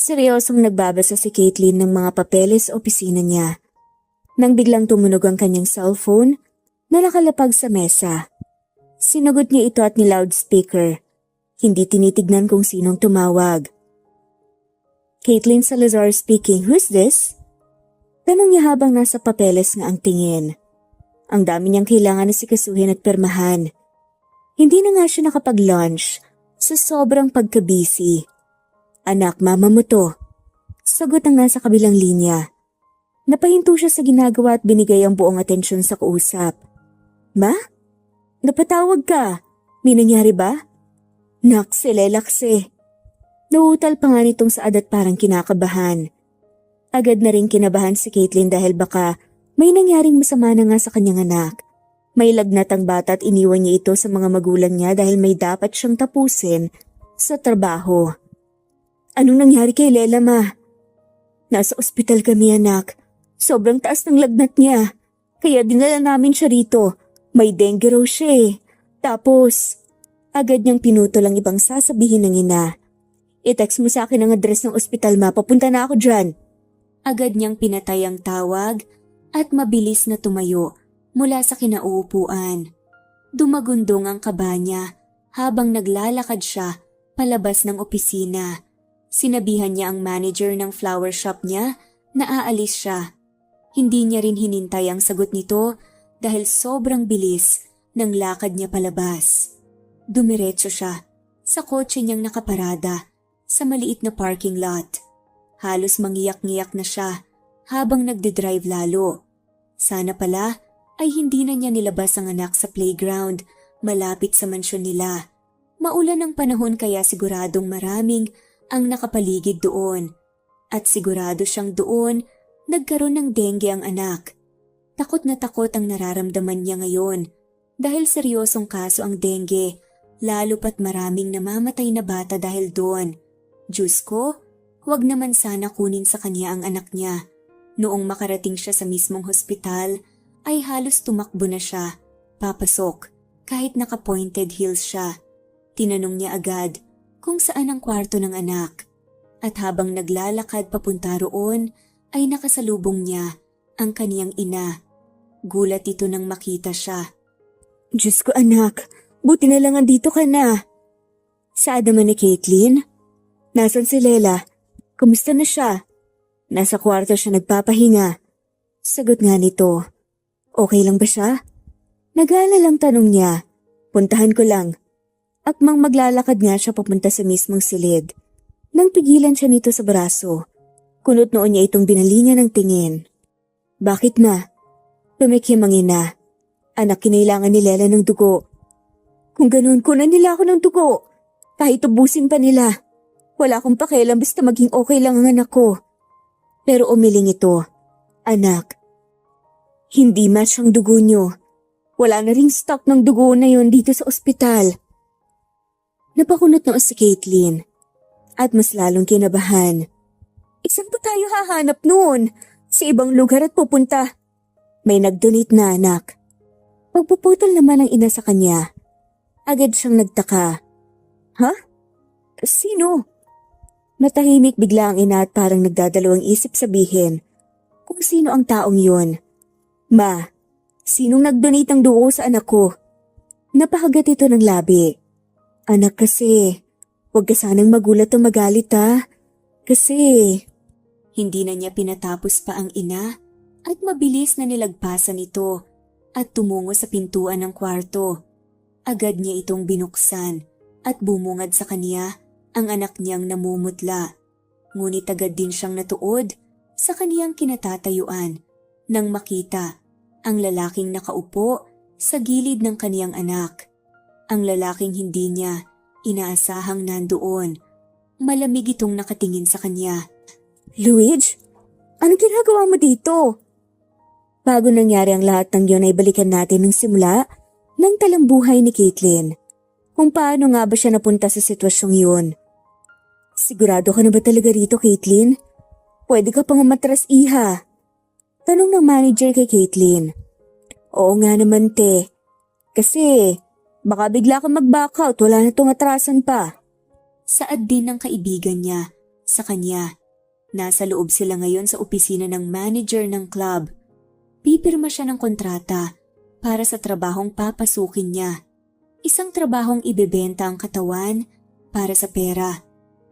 Seryosong nagbabasa si Caitlin ng mga papeles sa opisina niya. Nang biglang tumunog ang kanyang cellphone na nakalapag sa mesa. Sinagot niya ito at ni-loudspeaker. Hindi tinitignan kung sinong tumawag. Caitlin Salazar speaking, who's this? Tanong niya habang nasa papeles nga ang tingin. Ang dami niyang kailangan na sikasuhin at permahan. Hindi na nga siya nakapag-lunch sa sobrang pagka-busy. Anak, mama mo to. Sagot ang nasa kabilang linya. Napahinto siya sa ginagawa at binigay ang buong atensyon sa kausap. Ma? Napatawag ka? May nangyari ba? Nakse, lelakse. Nauutal pa nga nitong saad at parang kinakabahan. Agad na rin kinabahan si Caitlin dahil baka may nangyaring masama na nga sa kanyang anak. May lagnat ang bata at iniwan niya ito sa mga magulang niya dahil may dapat siyang tapusin sa trabaho. Anong nangyari kay Lela, ma? Nasa ospital kami, anak. Sobrang taas ng lagnat niya. Kaya dinala namin siya rito. May dengue raw siya eh. Tapos, agad niyang pinutol ang ibang sasabihin ng ina. I-text mo sa akin ang address ng ospital, ma. Papunta na ako dyan. Agad niyang pinatay ang tawag at mabilis na tumayo mula sa kinauupuan. Dumagundong ang kaba niya habang naglalakad siya palabas ng opisina. Sinabihan niya ang manager ng flower shop niya na aalis siya. Hindi niya rin hinintay ang sagot nito dahil sobrang bilis ng lakad niya palabas. Dumiretso siya sa kotse niyang nakaparada sa maliit na parking lot. Halos mangiyak-ngiyak na siya habang nagdedrive lalo. Sana pala ay hindi na niya nilabas ang anak sa playground malapit sa mansyon nila. Maulan ang panahon kaya siguradong maraming ang nakapaligid doon. At sigurado siyang doon nagkaroon ng dengue ang anak. Takot na takot ang nararamdaman niya ngayon dahil seryosong kaso ang dengue, lalo pat maraming namamatay na bata dahil doon. Diyos ko, huwag naman sana kunin sa kanya ang anak niya. Noong makarating siya sa mismong hospital, ay halos tumakbo na siya, papasok, kahit naka-pointed heels siya. Tinanong niya agad kung saan ang kwarto ng anak. At habang naglalakad papunta roon, ay nakasalubong niya ang kaniyang ina. Gulat ito nang makita siya. Diyos ko anak, buti na lang andito ka na. Saad naman ni Caitlin? Nasaan si Lela? Kumusta na siya? Nasa kwarto siya nagpapahinga. Sagot nga nito. Okay lang ba siya? Nag-aalalang tanong niya. Puntahan ko lang. Akmang maglalakad nga siya papunta sa mismong silid. Nang pigilan siya nito sa braso, kunot noon niya itong binalingan ng tingin. Bakit ma? Tumikim ang ina. Anak, kinailangan ni Lela ng dugo. Kung ganun, kunan nila ako ng dugo. Kahit ubusin pa nila. Wala akong pakialam basta maging okay lang ang anak ko. Pero umiling ito. Anak, hindi match ang dugo niyo. Wala na ring stock ng dugo na yon dito sa ospital. Napakunot noon si Caitlin at mas lalong kinabahan. Saan pa tayo hahanap noon? Sa ibang lugar at pupunta. May nag-donate na anak. Pagpuputol naman ang ina sa kanya. Agad siyang nagtaka. Ha? Sino? Natahimik bigla ang ina at parang nagdadalawang isip sabihin kung sino ang taong yun. Ma, sinong nag-donate ng dugo sa anak ko? Napakagat ito ng labi. Anak kasi, huwag ka sanang magulat o magalit ha. Kasi, hindi na niya pinatapos pa ang ina at mabilis na nilagpasan ito at tumungo sa pintuan ng kwarto. Agad niya itong binuksan at bumungad sa kaniya ang anak niyang namumutla. Ngunit agad din siyang natuod sa kaniyang kinatatayuan nang makita ang lalaking nakaupo sa gilid ng kaniyang anak. Ang lalaking hindi niya inaasahang nandoon. Malamig itong nakatingin sa kanya. Luigi, ano ginagawa mo dito? Bago nangyari ang lahat ng yun ay balikan natin ng simula ng talambuhay ni Caitlin. Kung paano nga ba siya napunta sa sitwasyong yun. Sigurado ka na ba talaga rito, Caitlin? Pwede ka pang umatras, iha. Tanong ng manager kay Caitlin. Oo nga naman, te. Kasi baka bigla kang mag-back out, wala na tong atrasan pa. Saad din ng kaibigan niya sa kanya. Nasa loob sila ngayon sa opisina ng manager ng club. Pipirma siya ng kontrata para sa trabahong papasukin niya. Isang trabahong ibebenta ang katawan para sa pera.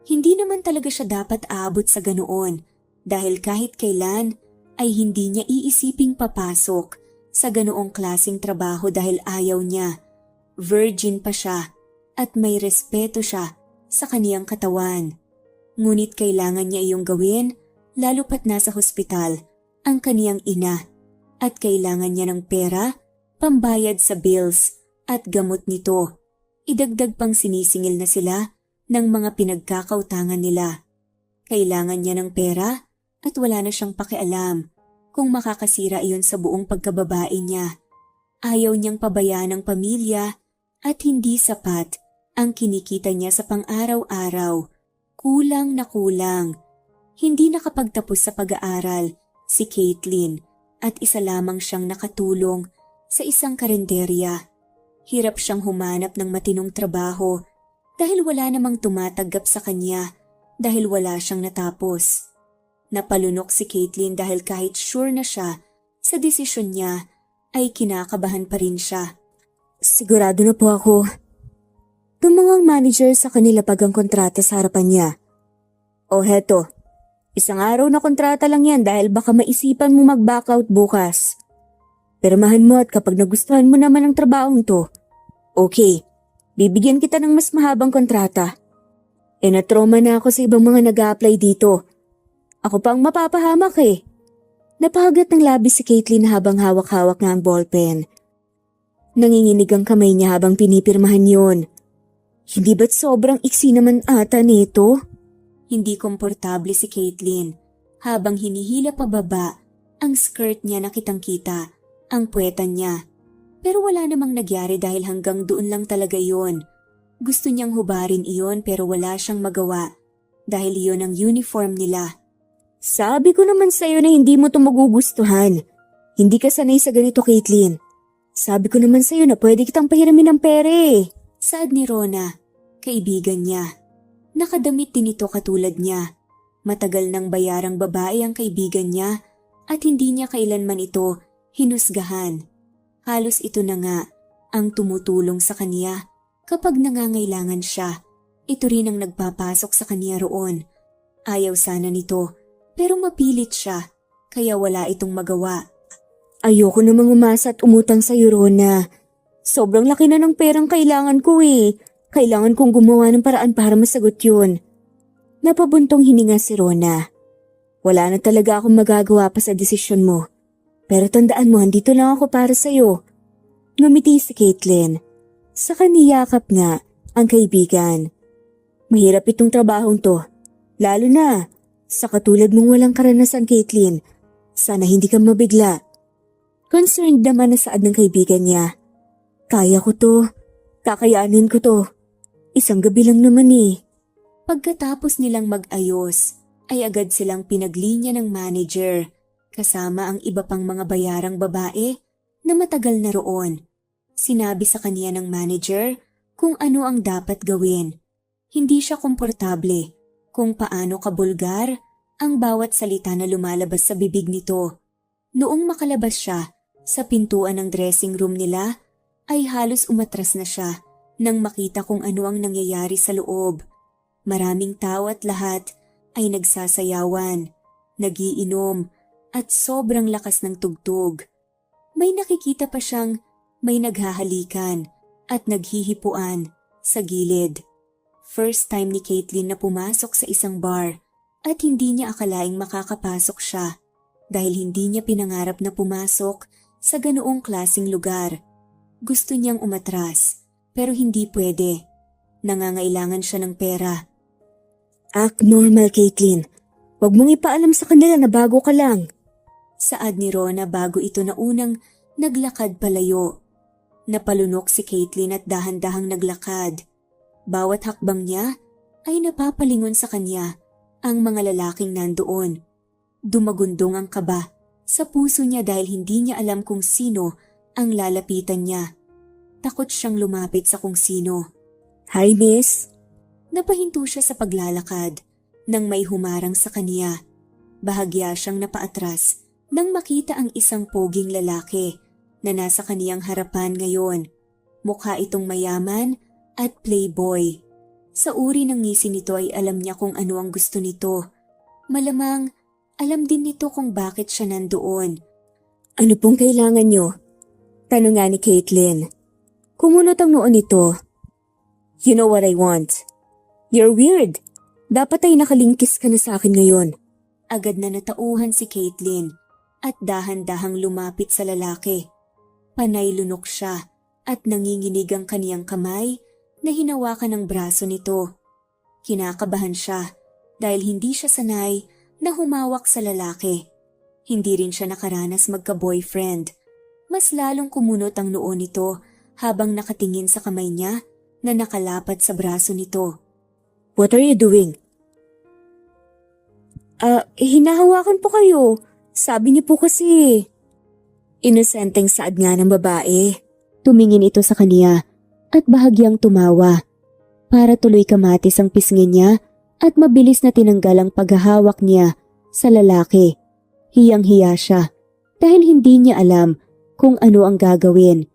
Hindi naman talaga siya dapat aabot sa ganoon dahil kahit kailan ay hindi niya iisiping papasok sa ganoong klaseng trabaho dahil ayaw niya. Virgin pa siya at may respeto siya sa kaniyang katawan. Ngunit kailangan niya iyong gawin lalo pat nasa hospital ang kaniyang ina at kailangan niya ng pera, pambayad sa bills at gamot nito. Idagdag pang sinisingil na sila ng mga pinagkakautangan nila. Kailangan niya ng pera at wala na siyang pakialam kung makakasira iyon sa buong pagkababae niya. Ayaw niyang pabayaan ang pamilya at hindi sapat ang kinikita niya sa pang-araw-araw. Kulang na kulang. Hindi nakapagtapos sa pag-aaral si Caitlin at isa lamang siyang nakatulong sa isang karenderya. Hirap siyang humanap ng matinong trabaho dahil wala namang tumatanggap sa kanya dahil wala siyang natapos. Napalunok si Caitlin dahil kahit sure na siya sa desisyon niya ay kinakabahan pa rin siya. Sigurado na po ako. Tumangong manager sa kanila pag ang kontrata sa harapan niya. O heto, isang araw na kontrata lang yan dahil baka maisipan mo mag-back out bukas. Pirmahan mo at kapag nagustuhan mo naman ang trabahong to, okay, bibigyan kita ng mas mahabang kontrata. Natroma na ako sa ibang mga nag-a-apply dito. Ako pa ang mapapahamak eh. Napahagat ng labis si Caitlin habang hawak-hawak na ang ballpen. Nanginginig ang kamay niya habang pinipirmahan yon. Hindi ba't sobrang iksi naman ata nito? Hindi komportable si Caitlin habang hinihila pababa ang skirt niya na kitang-kita ang puwetan niya. Pero wala namang nagyari dahil hanggang doon lang talaga yon. Gusto niyang hubarin iyon pero wala siyang magawa dahil iyon ang uniform nila. Sabi ko naman sa'yo na hindi mo ito magugustuhan. Hindi ka sanay sa ganito, Caitlin. Sabi ko naman sa'yo na pwede kitang pahiramin ng pere. Saad ni Rona, kaibigan niya. Nakadamit din ito katulad niya. Matagal nang bayarang babae ang kaibigan niya at hindi niya kailanman ito hinusgahan. Halos ito na nga ang tumutulong sa kanya kapag nangangailangan siya. Ito rin ang nagpapasok sa kanya roon. Ayaw sana nito pero mapilit siya kaya wala itong magawa. Ayoko namang umasa at umutang sa Rona. Sobrang laki na ng perang kailangan ko eh. Kailangan kong gumawa ng paraan para masagot yun. Napabuntong hininga si Rona. Wala na talaga akong magagawa pa sa desisyon mo. Pero tandaan mo, andito lang ako para sa'yo. Ngumiti si Caitlin. Saka niyakap nga ang kaibigan. Mahirap itong trabahong to. Lalo na sa katulad mong walang karanasan, Caitlin. Sana hindi ka mabigla. Concerned naman na saad ng kaibigan niya. Kaya ko to. Kakayanin ko to. Isang gabi lang naman eh. Pagkatapos nilang mag-ayos, ay agad silang pinaglinya ng manager kasama ang iba pang mga bayarang babae na matagal na roon. Sinabi sa kanya ng manager kung ano ang dapat gawin. Hindi siya komportable kung paano kabulgar ang bawat salita na lumalabas sa bibig nito. Noong makalabas siya sa pintuan ng dressing room nila, ay halos umatras na siya nang makita kung ano ang nangyayari sa loob. Maraming tao at lahat ay nagsasayawan, nagiinom at sobrang lakas ng tugtog. May nakikita pa siyang may naghahalikan at naghihipuan sa gilid. First time ni Caitlin na pumasok sa isang bar at hindi niya akalaing makakapasok siya dahil hindi niya pinangarap na pumasok sa ganoong klaseng lugar. Gusto niyang umatras pero hindi pwede. Nangangailangan siya ng pera. Act normal, Caitlin. Huwag mong ipaalam sa kanila na bago ka lang. Saad ni Rona bago ito na unang naglakad palayo. Napalunok si Caitlin at dahan-dahang naglakad. Bawat hakbang niya ay napapalingon sa kanya ang mga lalaking nandoon. Dumagundong ang kaba sa puso niya dahil hindi niya alam kung sino ang lalapitan niya. Takot siyang lumapit sa kung sino. Hi, miss. Napahinto siya sa paglalakad. Nang may humarang sa kaniya, bahagya siyang napaatras nang makita ang isang poging lalaki na nasa kaniyang harapan ngayon. Mukha itong mayaman at playboy. Sa uri ng ngisi nito ay alam niya kung ano ang gusto nito. Malamang alam din nito kung bakit siya nandoon. Ano pong kailangan niyo? Tanong nga ni Caitlin. Kumunot ang noon nito. You know what I want. You're weird. Dapat ay nakalingkis ka na sa akin ngayon. Agad na natauhan si Caitlin at dahan-dahang lumapit sa lalaki. Panay lunok siya at nanginginig ang kaniyang kamay na hinawakan ng braso nito. Kinakabahan siya dahil hindi siya sanay na humawak sa lalaki. Hindi rin siya nakaranas magka-boyfriend. Mas lalong kumunot ang noo nito habang nakatingin sa kamay niya na nakalapat sa braso nito. What are you doing? Hinahawakan po kayo. Sabi niyo po kasi. Inosenteng saad nga ng babae. Tumingin ito sa kaniya at bahagyang tumawa. Para tuloy kamatis ang pisngi niya at mabilis na tinanggal ang paghahawak niya sa lalaki. Hiyang-hiya siya dahil hindi niya alam kung ano ang gagawin.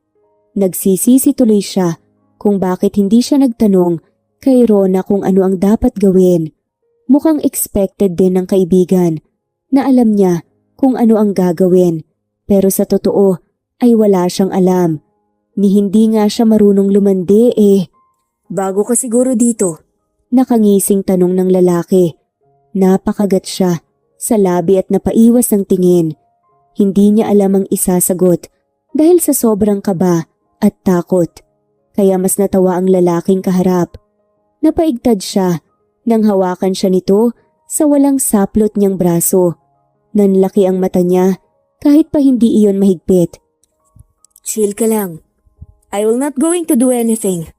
Nagsisisi tuloy siya kung bakit hindi siya nagtanong kay Rona kung ano ang dapat gawin. Mukhang expected din ng kaibigan na alam niya kung ano ang gagawin, pero sa totoo ay wala siyang alam. Ni hindi nga siya marunong lumandi eh. Bago ka siguro dito? Nakangising tanong ng lalaki. Napakagat siya sa labi at napaiwas ng tingin. Hindi niya alam ang isasagot dahil sa sobrang kaba at takot. Kaya mas natawa ang lalaking kaharap. Napaigtad siya nang hawakan siya nito sa walang saplot niyang braso. Nanlaki ang mata niya kahit pa hindi iyon mahigpit. Chill ka lang. I will not going to do anything.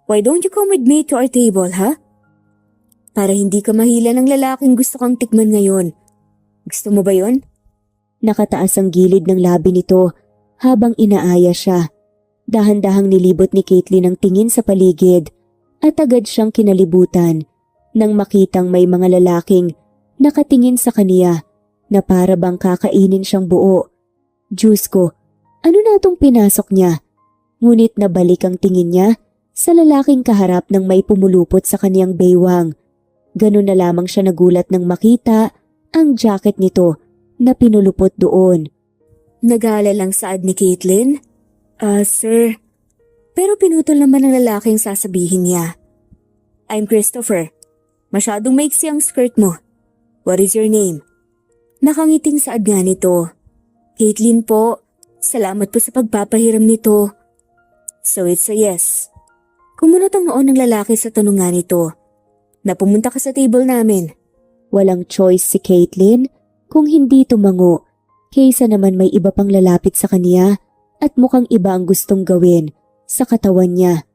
Why don't you come with me to our table, ha? Para hindi ka mahila ng lalaking gusto kang tikman ngayon. Gusto mo ba yon? Nakataas ang gilid ng labi nito habang inaaya siya. Dahan-dahang nilibot ni Caitlin ang tingin sa paligid at agad siyang kinalibutan nang makitang may mga lalaking nakatingin sa kaniya na para bang kakainin siyang buo. Diyos ko, ano na itong pinasok niya? Ngunit nabalik ang tingin niya sa lalaking kaharap ng may pumulupot sa kaniyang baywang. Ganun na lamang siya nagulat nang makita ang jacket nito na pinulupot doon. Nag-aalala lang saad ni Caitlin? Sir. Pero pinutol naman ng lalaking sasabihin niya. I'm Christopher. Masyadong maiksi ang skirt mo. What is your name? Nakangiting saad nga nito. Caitlin po. Salamat po sa pagpapahiram nito. So it's a yes. Kumunot ang noon ng lalaki sa tanong nga nito. Na pumunta ka sa table namin. Walang choice si Caitlin kung hindi tumango. Kaysa naman may iba pang lalapit sa kaniya at mukhang iba ang gustong gawin sa katawan niya.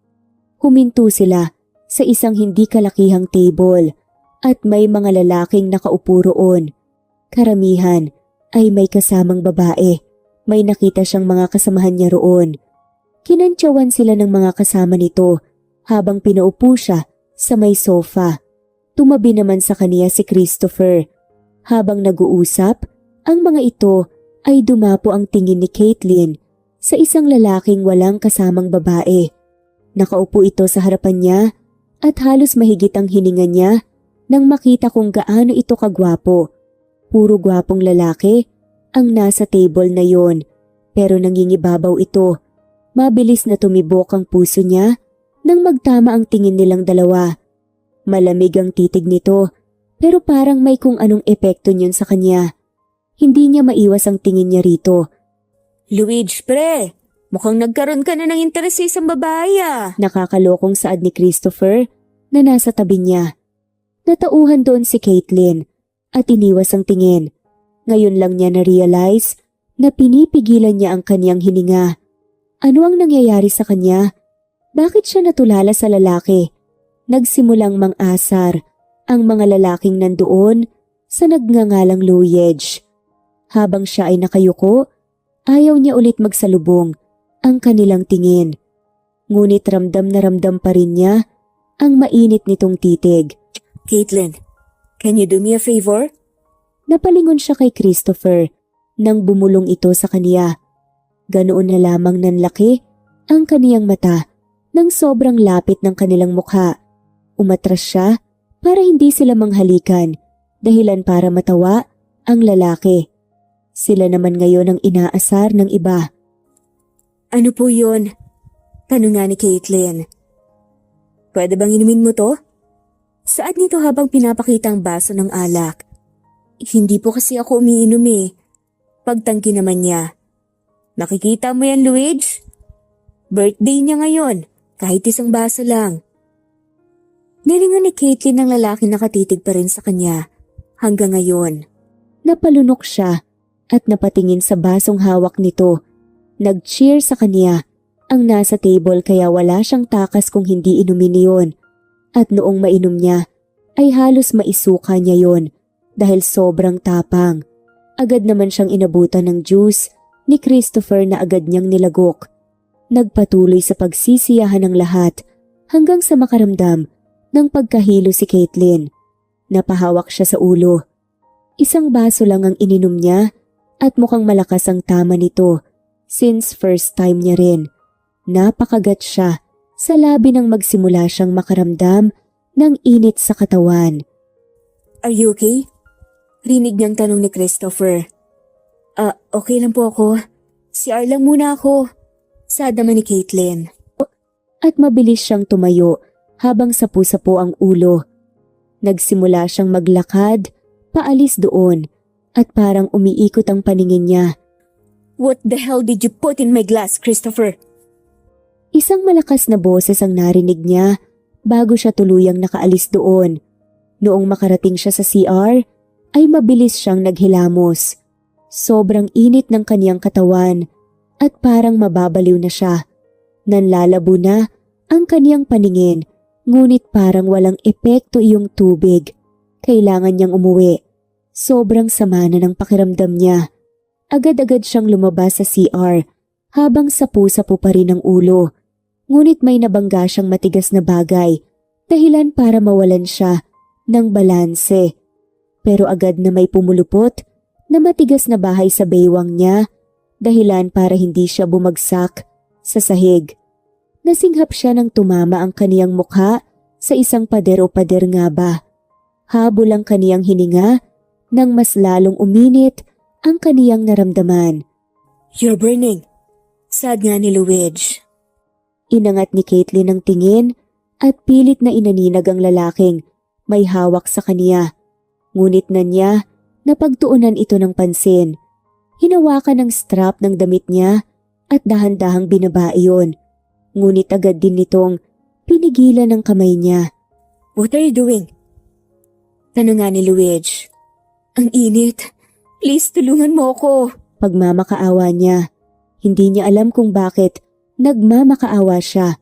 Huminto sila sa isang hindi kalakihang table at may mga lalaking nakaupo roon. Karamihan ay may kasamang babae. May nakita siyang mga kasamahan niya roon. Kinantyawan sila ng mga kasama nito habang pinaupo siya sa may sofa. Tumabi naman sa kaniya si Christopher. Habang nag-uusap, ang mga ito ay dumapo ang tingin ni Caitlin sa isang lalaking walang kasamang babae. Nakaupo ito sa harapan niya at halos mahigit ang hininga niya nang makita kung gaano ito kagwapo. Puro gwapong lalaki ang nasa table na yon, pero nangingibabaw ito. Mabilis na tumibok ang puso niya nang magtama ang tingin nilang dalawa. Malamig ang titig nito pero parang may kung anong epekto niyon sa kanya. Hindi niya maiwas ang tingin niya rito. Luigi, pre! Mukhang nagkaroon ka na ng interes sa isang babae ah. Nakakalokong saad ni Christopher na nasa tabi niya. Natauhan doon si Caitlin at iniwas ang tingin. Ngayon lang niya na-realize na pinipigilan niya ang kaniyang hininga. Ano ang nangyayari sa kanya? Bakit siya natulala sa lalaki? Nagsimulang mang-asar ang mga lalaking nandoon sa nagngangalang Luigi. Habang siya ay nakayuko, ayaw niya ulit magsalubong ang kanilang tingin. Ngunit ramdam na ramdam pa rin niya ang mainit nitong titig. Caitlin, Can you do me a favor? Napalingon siya kay Christopher nang bumulong ito sa kaniya. Ganoon na lamang nanlaki ang kaniyang mata nang sobrang lapit ng kanilang mukha. Umatras siya para hindi sila manghalikan, dahilan para matawa ang lalaki. Sila naman ngayon ang inaasar ng iba. Ano po yun? Tanong nga ni Caitlin. Pwede bang inumin mo to? Saad nito habang pinapakita ang baso ng alak. Hindi po kasi ako umiinom eh. Pagtanggi naman niya. Nakikita mo yan, Luigi? Birthday niya ngayon, kahit isang baso lang. Nilingon ni Caitlin ng lalaki nakatitig pa rin sa kanya hanggang ngayon. Napalunok siya at napatingin sa basong hawak nito. Nag-cheer sa kanya ang nasa table kaya wala siyang takas kung hindi inumin niyon. At noong mainom niya ay halos maisuka niya yon dahil sobrang tapang. Agad naman siyang inabutan ng juice ni Christopher na agad niyang nilagok. Nagpatuloy sa pagsisiyahan ng lahat hanggang sa makaramdam ng pagkahilo si Caitlin. Napahawak siya sa ulo. Isang baso lang ang ininom niya at mukhang malakas ang tama nito since first time niya rin. Napakagat siya sa labi nang magsimula siyang makaramdam ng init sa katawan. Are you okay? Rinig niyang tanong ni Christopher. Okay lang po ako. CR lang muna ako. Saad naman ni Caitlin. At mabilis siyang tumayo habang sapu-sapo ang ulo. Nagsimula siyang maglakad, paalis doon, at parang umiikot ang paningin niya. What the hell did you put in my glass, Christopher? Isang malakas na boses ang narinig niya bago siya tuluyang nakaalis doon. Noong makarating siya sa CR, ay mabilis siyang naghilamos. Sobrang init ng kaniyang katawan at parang mababaliw na siya. Nanlalabo na ang kaniyang paningin. Ngunit parang walang epekto iyong tubig. Kailangan niyang umuwi. Sobrang sama na ng pakiramdam niya. Agad-agad siyang lumabas sa CR habang sapu-sapu pa rin ang ulo. Ngunit may nabangga siyang matigas na bagay, dahilan para mawalan siya ng balanse. Pero agad na may pumulupot na matigas na bahay sa baywang niya, dahilan para hindi siya bumagsak sa sahig. Nasinghap siya nang tumama ang kaniyang mukha sa isang pader o pader nga ba. Habol ang kaniyang hininga nang mas lalong uminit ang kaniyang naramdaman. You're burning, saad nga ni Luigi. Inangat ni Caitlin ang tingin at pilit na inaninag ang lalaking may hawak sa kaniya. Ngunit na niya napagtuunan ito ng pansin. Hinawakan ng strap ng damit niya at dahan-dahang binaba iyon. Ngunit agad din nitong pinigilan ng kamay niya. What are you doing? Tanong nga ni Luigi. Ang init. Please tulungan mo ako. Pagmamakaawa niya. Hindi niya alam kung bakit nagmamakaawa siya.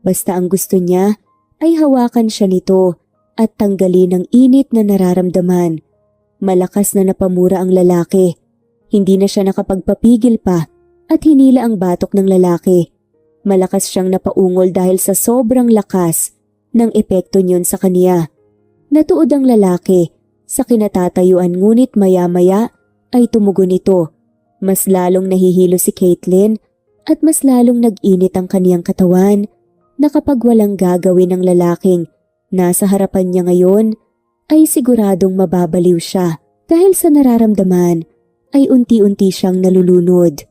Basta ang gusto niya ay hawakan siya nito at tanggalin ang init na nararamdaman. Malakas na napamura ang lalaki. Hindi na siya nakapagpapigil pa at hinila ang batok ng lalaki. Malakas siyang napaungol dahil sa sobrang lakas ng epekto niyon sa kaniya. Natuod ang lalaki sa kinatatayuan ngunit maya-maya ay tumugon ito. Mas lalong nahihilo si Caitlin at mas lalong nag-init ang kaniyang katawan na kapag walang gagawin ng lalaking nasa harapan niya ngayon ay siguradong mababaliw siya dahil sa nararamdaman ay unti-unti siyang nalulunod.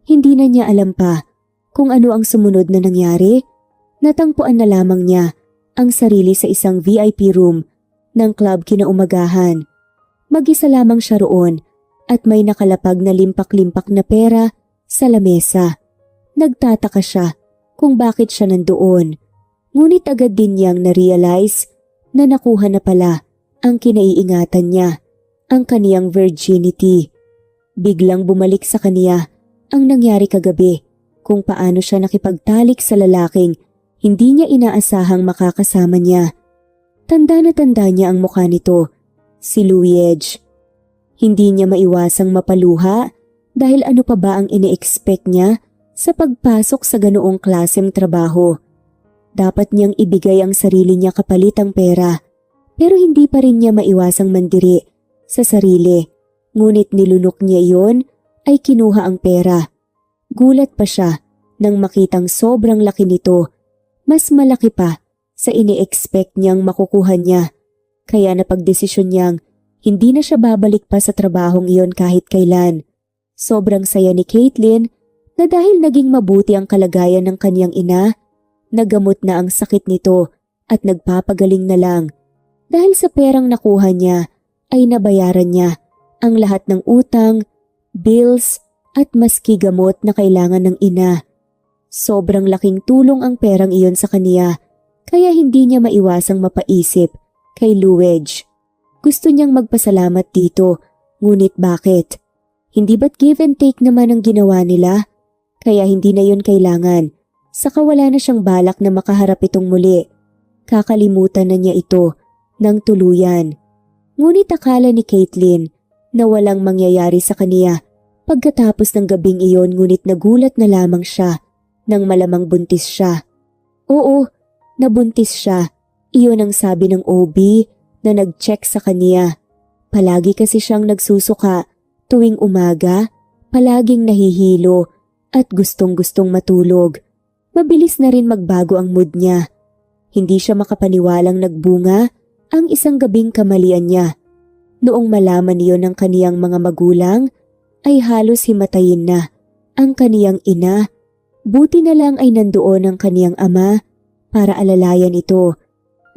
Hindi na niya alam pa kung ano ang sumunod na nangyari. Natangpuan na lamang niya ang sarili sa isang VIP room ng club kinaumagahan. Mag-isa lamang siya roon at may nakalapag na limpak-limpak na pera sa lamesa. Nagtataka siya kung bakit siya nandoon. Ngunit agad din niyang na-realize na nakuha na pala ang kinaiingatan niya, ang kaniyang virginity. Biglang bumalik sa kaniya ang nangyari kagabi, kung paano siya nakipagtalik sa lalaking hindi niya inaasahang makakasama niya. Tanda na tanda niya ang mukha nito, si Luigi. Hindi niya maiwasang mapaluha dahil ano pa ba ang ine-expect niya sa pagpasok sa ganoong klaseng trabaho. Dapat niyang ibigay ang sarili niya kapalit ang pera, Pero hindi pa rin niya maiwasang mandiri sa sarili. Ngunit nilunok niya iyon ay kinuha ang pera. Gulat pa siya nang makitang sobrang laki nito. Mas malaki pa sa ini-expect niyang makukuha niya. Kaya napagdesisyon niyang hindi na siya babalik pa sa trabahong iyon kahit kailan. Sobrang saya ni Caitlin na dahil naging mabuti ang kalagayan ng kanyang ina, nagamot na ang sakit nito at nagpapagaling na lang. Dahil sa perang nakuha niya ay nabayaran niya ang lahat ng utang, bills at maski gamot na kailangan ng ina. Sobrang laking tulong ang perang iyon sa kaniya kaya hindi niya maiwasang mapaisip kay Luwedge. Gusto niyang magpasalamat dito, ngunit bakit? Hindi ba't give and take naman ang ginawa nila? Kaya hindi na yun kailangan. Saka wala na siyang balak na makaharap itong muli. Kakalimutan na niya ito ng tuluyan. Ngunit akala ni Caitlin na walang mangyayari sa kaniya pagkatapos ng gabing iyon, ngunit nagulat na lamang siya nang malamang buntis siya. Oo, nabuntis siya. Iyon ang sabi ng OB na nag-check sa kaniya. Palagi kasi siyang nagsusuka tuwing umaga, palaging nahihilo at gustong-gustong matulog. Mabilis na rin magbago ang mood niya. Hindi siya makapaniwalang nagbunga ang isang gabing kamalian niya. Noong malaman niyon ng kaniyang mga magulang, ay halos himatayin na ang kaniyang ina. Buti na lang ay nandoon ang kaniyang ama para alalayan ito.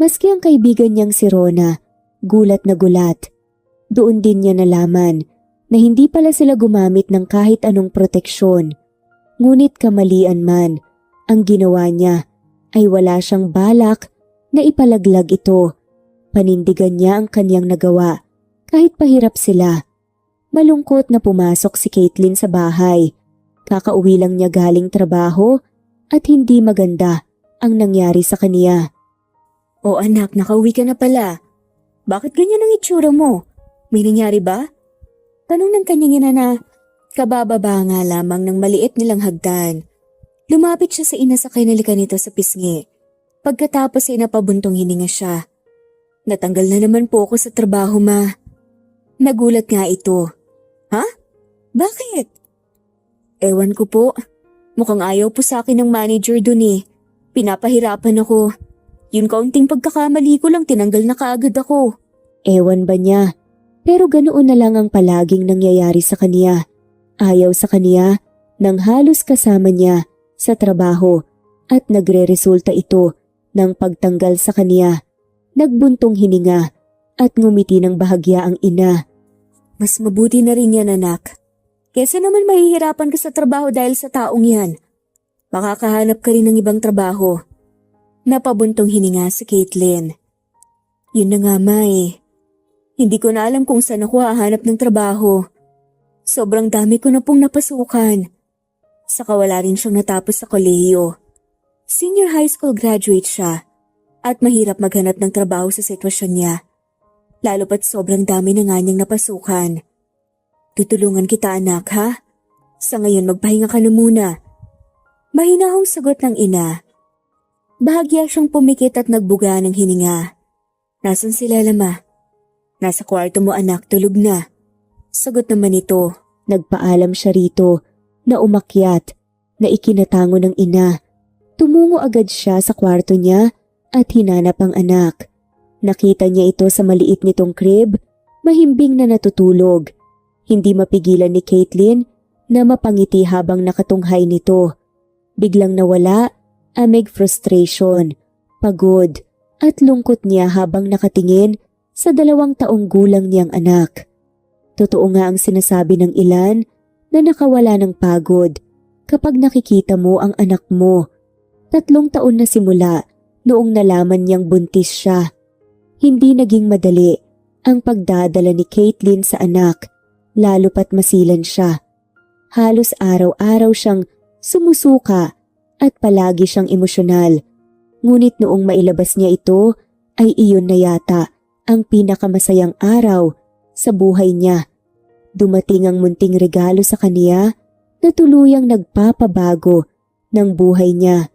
Maski ang kaibigan niyang si Rona, gulat na gulat. Doon din niya nalaman na hindi pala sila gumamit ng kahit anong proteksyon. Ngunit kamalian man ang ginawa niya ay wala siyang balak na ipalaglag ito. Panindigan niya ang kaniyang nagawa kahit pahirap sila. Malungkot na pumasok si Caitlin sa bahay. Kakauwi lang niya galing trabaho at hindi maganda ang nangyari sa kaniya. O anak, nakauwi ka na pala. Bakit ganyan ang itsura mo? May nangyari ba? Tanong ng kanyang ina na kabababa nga lamang ng maliit nilang hagdan. Lumapit siya sa ina sa kinalikan nito sa pisngi. Pagkatapos ay napabuntong hininga siya. Natanggal na naman po ako sa trabaho, ma. Nagulat nga ito. Ha? Bakit? Ewan ko po. Mukhang ayaw po sa akin ng manager dun eh. Pinapahirapan ako. Yung kaunting pagkakamali ko lang tinanggal na kaagad ako. Ewan ba niya? Pero ganoon na lang ang palaging nangyayari sa kaniya. Ayaw sa kaniya nang halos kasama niya sa trabaho at nagre-resulta ito ng pagtanggal sa kaniya. Nagbuntong hininga at ngumiti ng bahagya ang ina. Mas mabuti na rin yan, anak. Kesa naman mahihirapan ka sa trabaho dahil sa taong yan. Makakahanap ka rin ng ibang trabaho. Napabuntong hininga si Caitlin. Yun na nga, ma eh. Hindi ko na alam kung saan ako hahanap ng trabaho. Sobrang dami ko na pong napasukan. Saka wala rin siyang natapos sa kolehiyo. Senior high school graduate siya at mahirap maghanap ng trabaho sa sitwasyon niya. Lalo pat sobrang dami na nga niyang napasukan. Tutulungan kita, anak, ha? Sa ngayon magpahinga ka na muna. Mahinahong sagot ng ina. Bahagya siyang pumikit at nagbuga ng hininga. Nasaan sila, lama? Nasa kwarto mo, anak, tulog na. Sagot naman ito. Nagpaalam siya rito na umakyat na ikinatango ng ina. Tumungo agad siya sa kwarto niya at hinanap ang anak. Nakita niya ito sa maliit nitong crib, mahimbing na natutulog. Hindi mapigilan ni Caitlin na mapangiti habang nakatunghay nito. Biglang nawala amig frustration, pagod at lungkot niya habang nakatingin sa 2 taong gulang niyang anak. Totoo nga ang sinasabi ng ilan na nakawala ng pagod kapag nakikita mo ang anak mo. 3 taon na simula noong nalaman niyang buntis siya. Hindi naging madali ang pagdadala ni Caitlin sa anak, lalo pat masilan siya. Halos araw-araw siyang sumusuka at palagi siyang emosyonal. Ngunit noong mailabas niya ito ay iyon na yata ang pinakamasayang araw sa buhay niya. Dumating ang munting regalo sa kaniya na tuluyang nagpapabago ng buhay niya.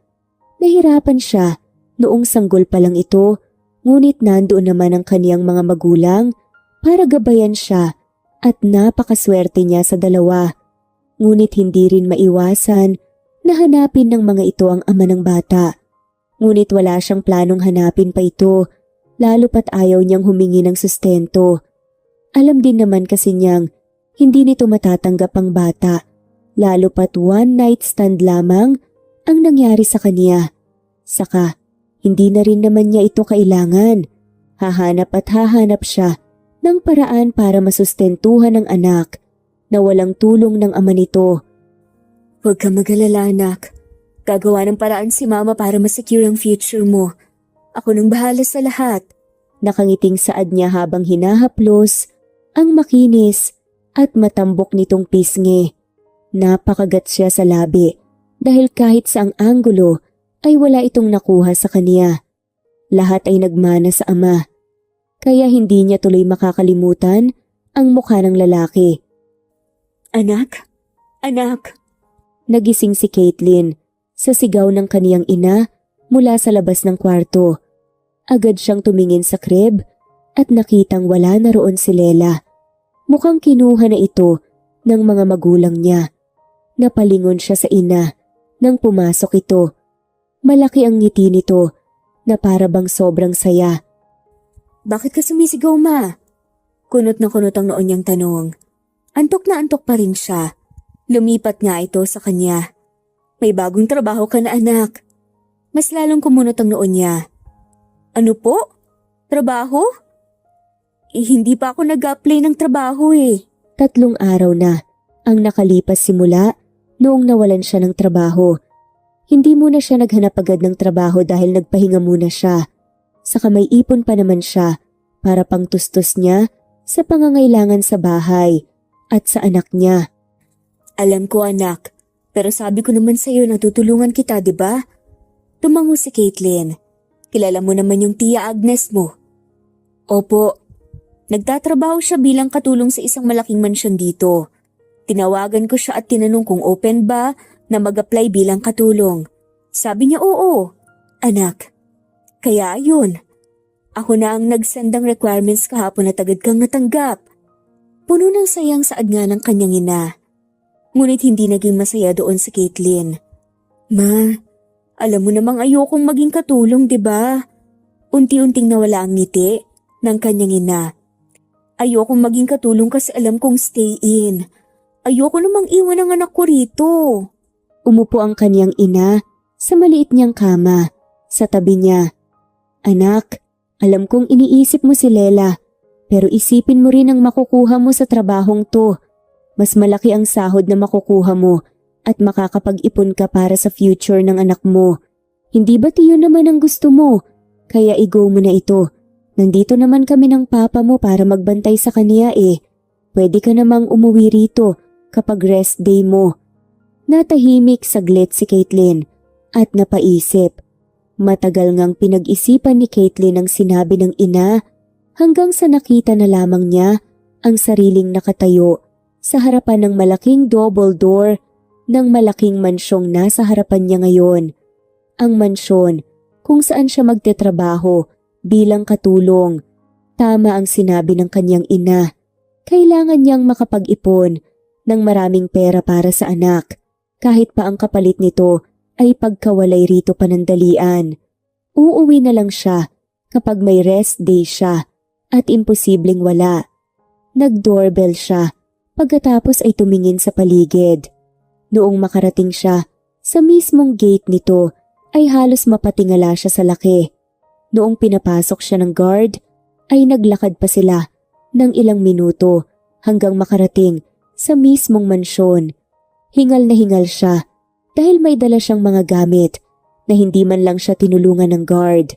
Nahirapan siya noong sanggol pa lang ito, Ngunit nandoon naman ang kaniyang mga magulang para gabayan siya at napakaswerte niya sa dalawa. Ngunit hindi rin maiwasan na hanapin ng mga ito ang ama ng bata. Ngunit wala siyang planong hanapin pa ito, lalo pat ayaw niyang humingi ng sustento. Alam din naman kasi niyang hindi nito matatanggap ang bata, lalo pat one night stand lamang ang nangyari sa kaniya. Saka, hindi na rin naman niya ito kailangan. Hahanap at hahanap siya ng paraan para masustentuhan ng anak na walang tulong ng ama nito. Huwag ka mag-alala, anak. Gagawa ng paraan si mama para masecure ang future mo. Ako nang bahala sa lahat. Nakangiting saad niya habang hinahaplos ang makinis at matambok nitong pisngi. Napakagat siya sa labi dahil kahit saang anggulo ay wala itong nakuha sa kaniya. Lahat ay nagmana sa ama. Kaya hindi niya tuloy makakalimutan ang mukha ng lalaki. Anak? Anak? Nagising si Caitlin sa sigaw ng kaniyang ina mula sa labas ng kwarto. Agad siyang tumingin sa crib at nakitang wala na roon si Lela. Mukhang kinuha na ito ng mga magulang niya. Napalingon siya sa ina nang pumasok ito. Malaki ang ngiti nito na para bang sobrang saya. Bakit ka sumisigaw, ma? Kunot na kunot ang noon niyang tanong. Antok na antok pa rin siya. Lumipat nga ito sa kanya. May bagong trabaho ka na, anak. Mas lalong kumunot ang noon niya. Ano po? Trabaho? Hindi pa ako nag-apply ng trabaho eh. 3 araw na ang nakalipas simula noong nawalan siya ng trabaho. Hindi muna siya naghanap agad ng trabaho dahil nagpahinga muna siya. Saka may ipon pa naman siya para pangtustos niya sa pangangailangan sa bahay at sa anak niya. Alam ko, anak, pero sabi ko naman sa iyo na tutulungan kita, di ba? Tumango si Caitlin. Kilala mo naman yung Tia Agnes mo. Opo. Nagtatrabaho siya bilang katulong sa isang malaking mansyon dito. Tinawagan ko siya at tinanong kung open ba na mag-apply bilang katulong. Sabi niya oo. Anak, kaya yun. Ako na ang nagsendang requirements kahapon at agad kang natanggap. Puno ng sayang saad nga ng kanyang ina. Ngunit hindi naging masaya doon si Caitlin. Ma, alam mo namang ayokong maging katulong, di ba? Unti-unting nawala ang ngiti ng kanyang ina. Ayokong maging katulong kasi alam kong stay in. Ayoko namang iwan ang anak ko rito. Umupo ang kanyang ina sa maliit niyang kama. Sa tabi niya. Anak, alam kong iniisip mo si Lela, pero isipin mo rin ang makukuha mo sa trabahong to. Mas malaki ang sahod na makukuha mo at makakapag-ipon ka para sa future ng anak mo. Hindi ba tiyo naman ang gusto mo? Kaya i-go mo na ito. Nandito naman kami ng papa mo para magbantay sa kaniya eh. Pwede ka namang umuwi rito kapag rest day mo. Natahimik saglit si Caitlin at napaisip. Matagal ngang pinag-isipan ni Caitlin ang sinabi ng ina hanggang sa nakita na lamang niya ang sariling nakatayo sa harapan ng malaking double door ng malaking mansyong nasa harapan niya ngayon. Ang mansyon kung saan siya magtetrabaho bilang katulong. Tama ang sinabi ng kanyang ina. Kailangan niyang makapag-ipon ng maraming pera para sa anak, kahit pa ang kapalit nito ay pagkawalay rito panandalian. Uuwi na lang siya kapag may rest day siya at imposibleng wala. Nag-doorbell siya. Pagkatapos ay tumingin sa paligid. Noong makarating siya sa mismong gate nito ay halos mapatingala siya sa laki. Noong pinapasok siya ng guard ay naglakad pa sila ng ilang minuto hanggang makarating sa mismong mansyon. Hingal na hingal siya dahil may dala siyang mga gamit na hindi man lang siya tinulungan ng guard.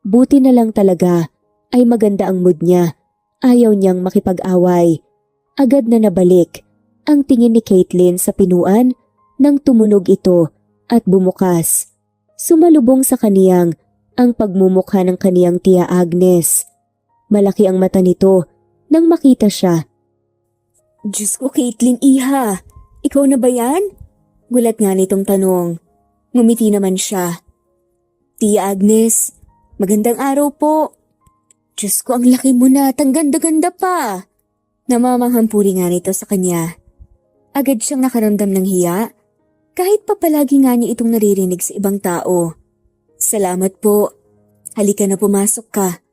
Buti na lang talaga ay maganda ang mood niya. Ayaw niyang makipag-away. Agad na nabalik ang tingin ni Caitlin sa pinuan nang tumunog ito at bumukas. Sumalubong sa kaniyang ang pagmumukha ng kaniyang Tia Agnes. Malaki ang mata nito nang makita siya. Diyos ko, Caitlin, iha. Ikaw na ba yan? Gulat nga nitong tanong. Ngumiti naman siya. Tia Agnes, magandang araw po. Diyos ko, ang laki mo na at ang ganda-ganda pa. Namamanghampuri nga nito sa kanya. Agad siyang nakaramdam ng hiya, kahit pa palagi nga niya itong naririnig sa ibang tao. Salamat po. Halika na, pumasok ka.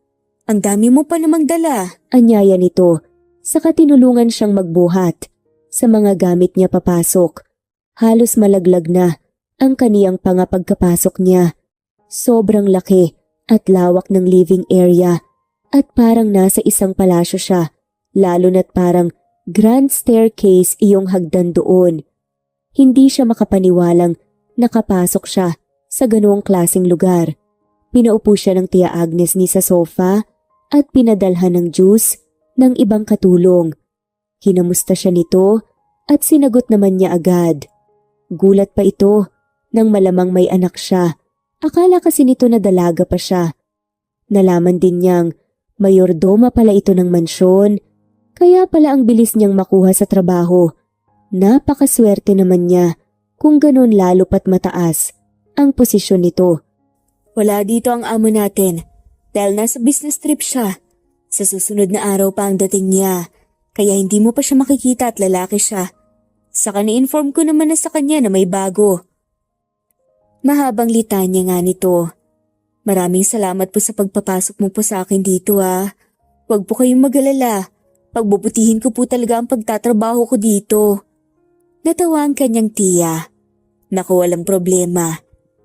Ang dami mo pa namang dala. Anyaya nito, saka tinulungan siyang magbuhat. Sa mga gamit niya papasok. Halos malaglag na ang kaniyang pagkapasok niya. Sobrang laki at lawak ng living area at parang nasa isang palasyo siya, lalo na't parang grand staircase iyong hagdan doon. Hindi siya makapaniwalang nakapasok siya sa ganoong klaseng lugar. Pinaupo siya ng Tia Agnes ni sa sofa at pinadalhan ng juice ng ibang katulong. Kinamusta siya nito at sinagot naman niya agad. Gulat pa ito nang malamang may anak siya. Akala kasi nito na dalaga pa siya. Nalaman din niyang mayordoma pala ito ng mansyon, kaya pala ang bilis niyang makuha sa trabaho. Napakaswerte naman niya kung ganun lalo pat mataas ang posisyon nito. Wala dito ang amo natin dahil nasa business trip siya. Sa susunod na araw pa ang dating niya, kaya hindi mo pa siya makikita at lalaki siya. Saka ni-inform ko naman na sa kanya na may bago. Mahabang litanya nga nito. Maraming salamat po sa pagpapasok mo po sa akin dito ha. Huwag po kayong mag-alala. Pagbubutihin ko po talaga ang pagtatrabaho ko dito. Natawa ang kanyang tiya. Naku, walang problema.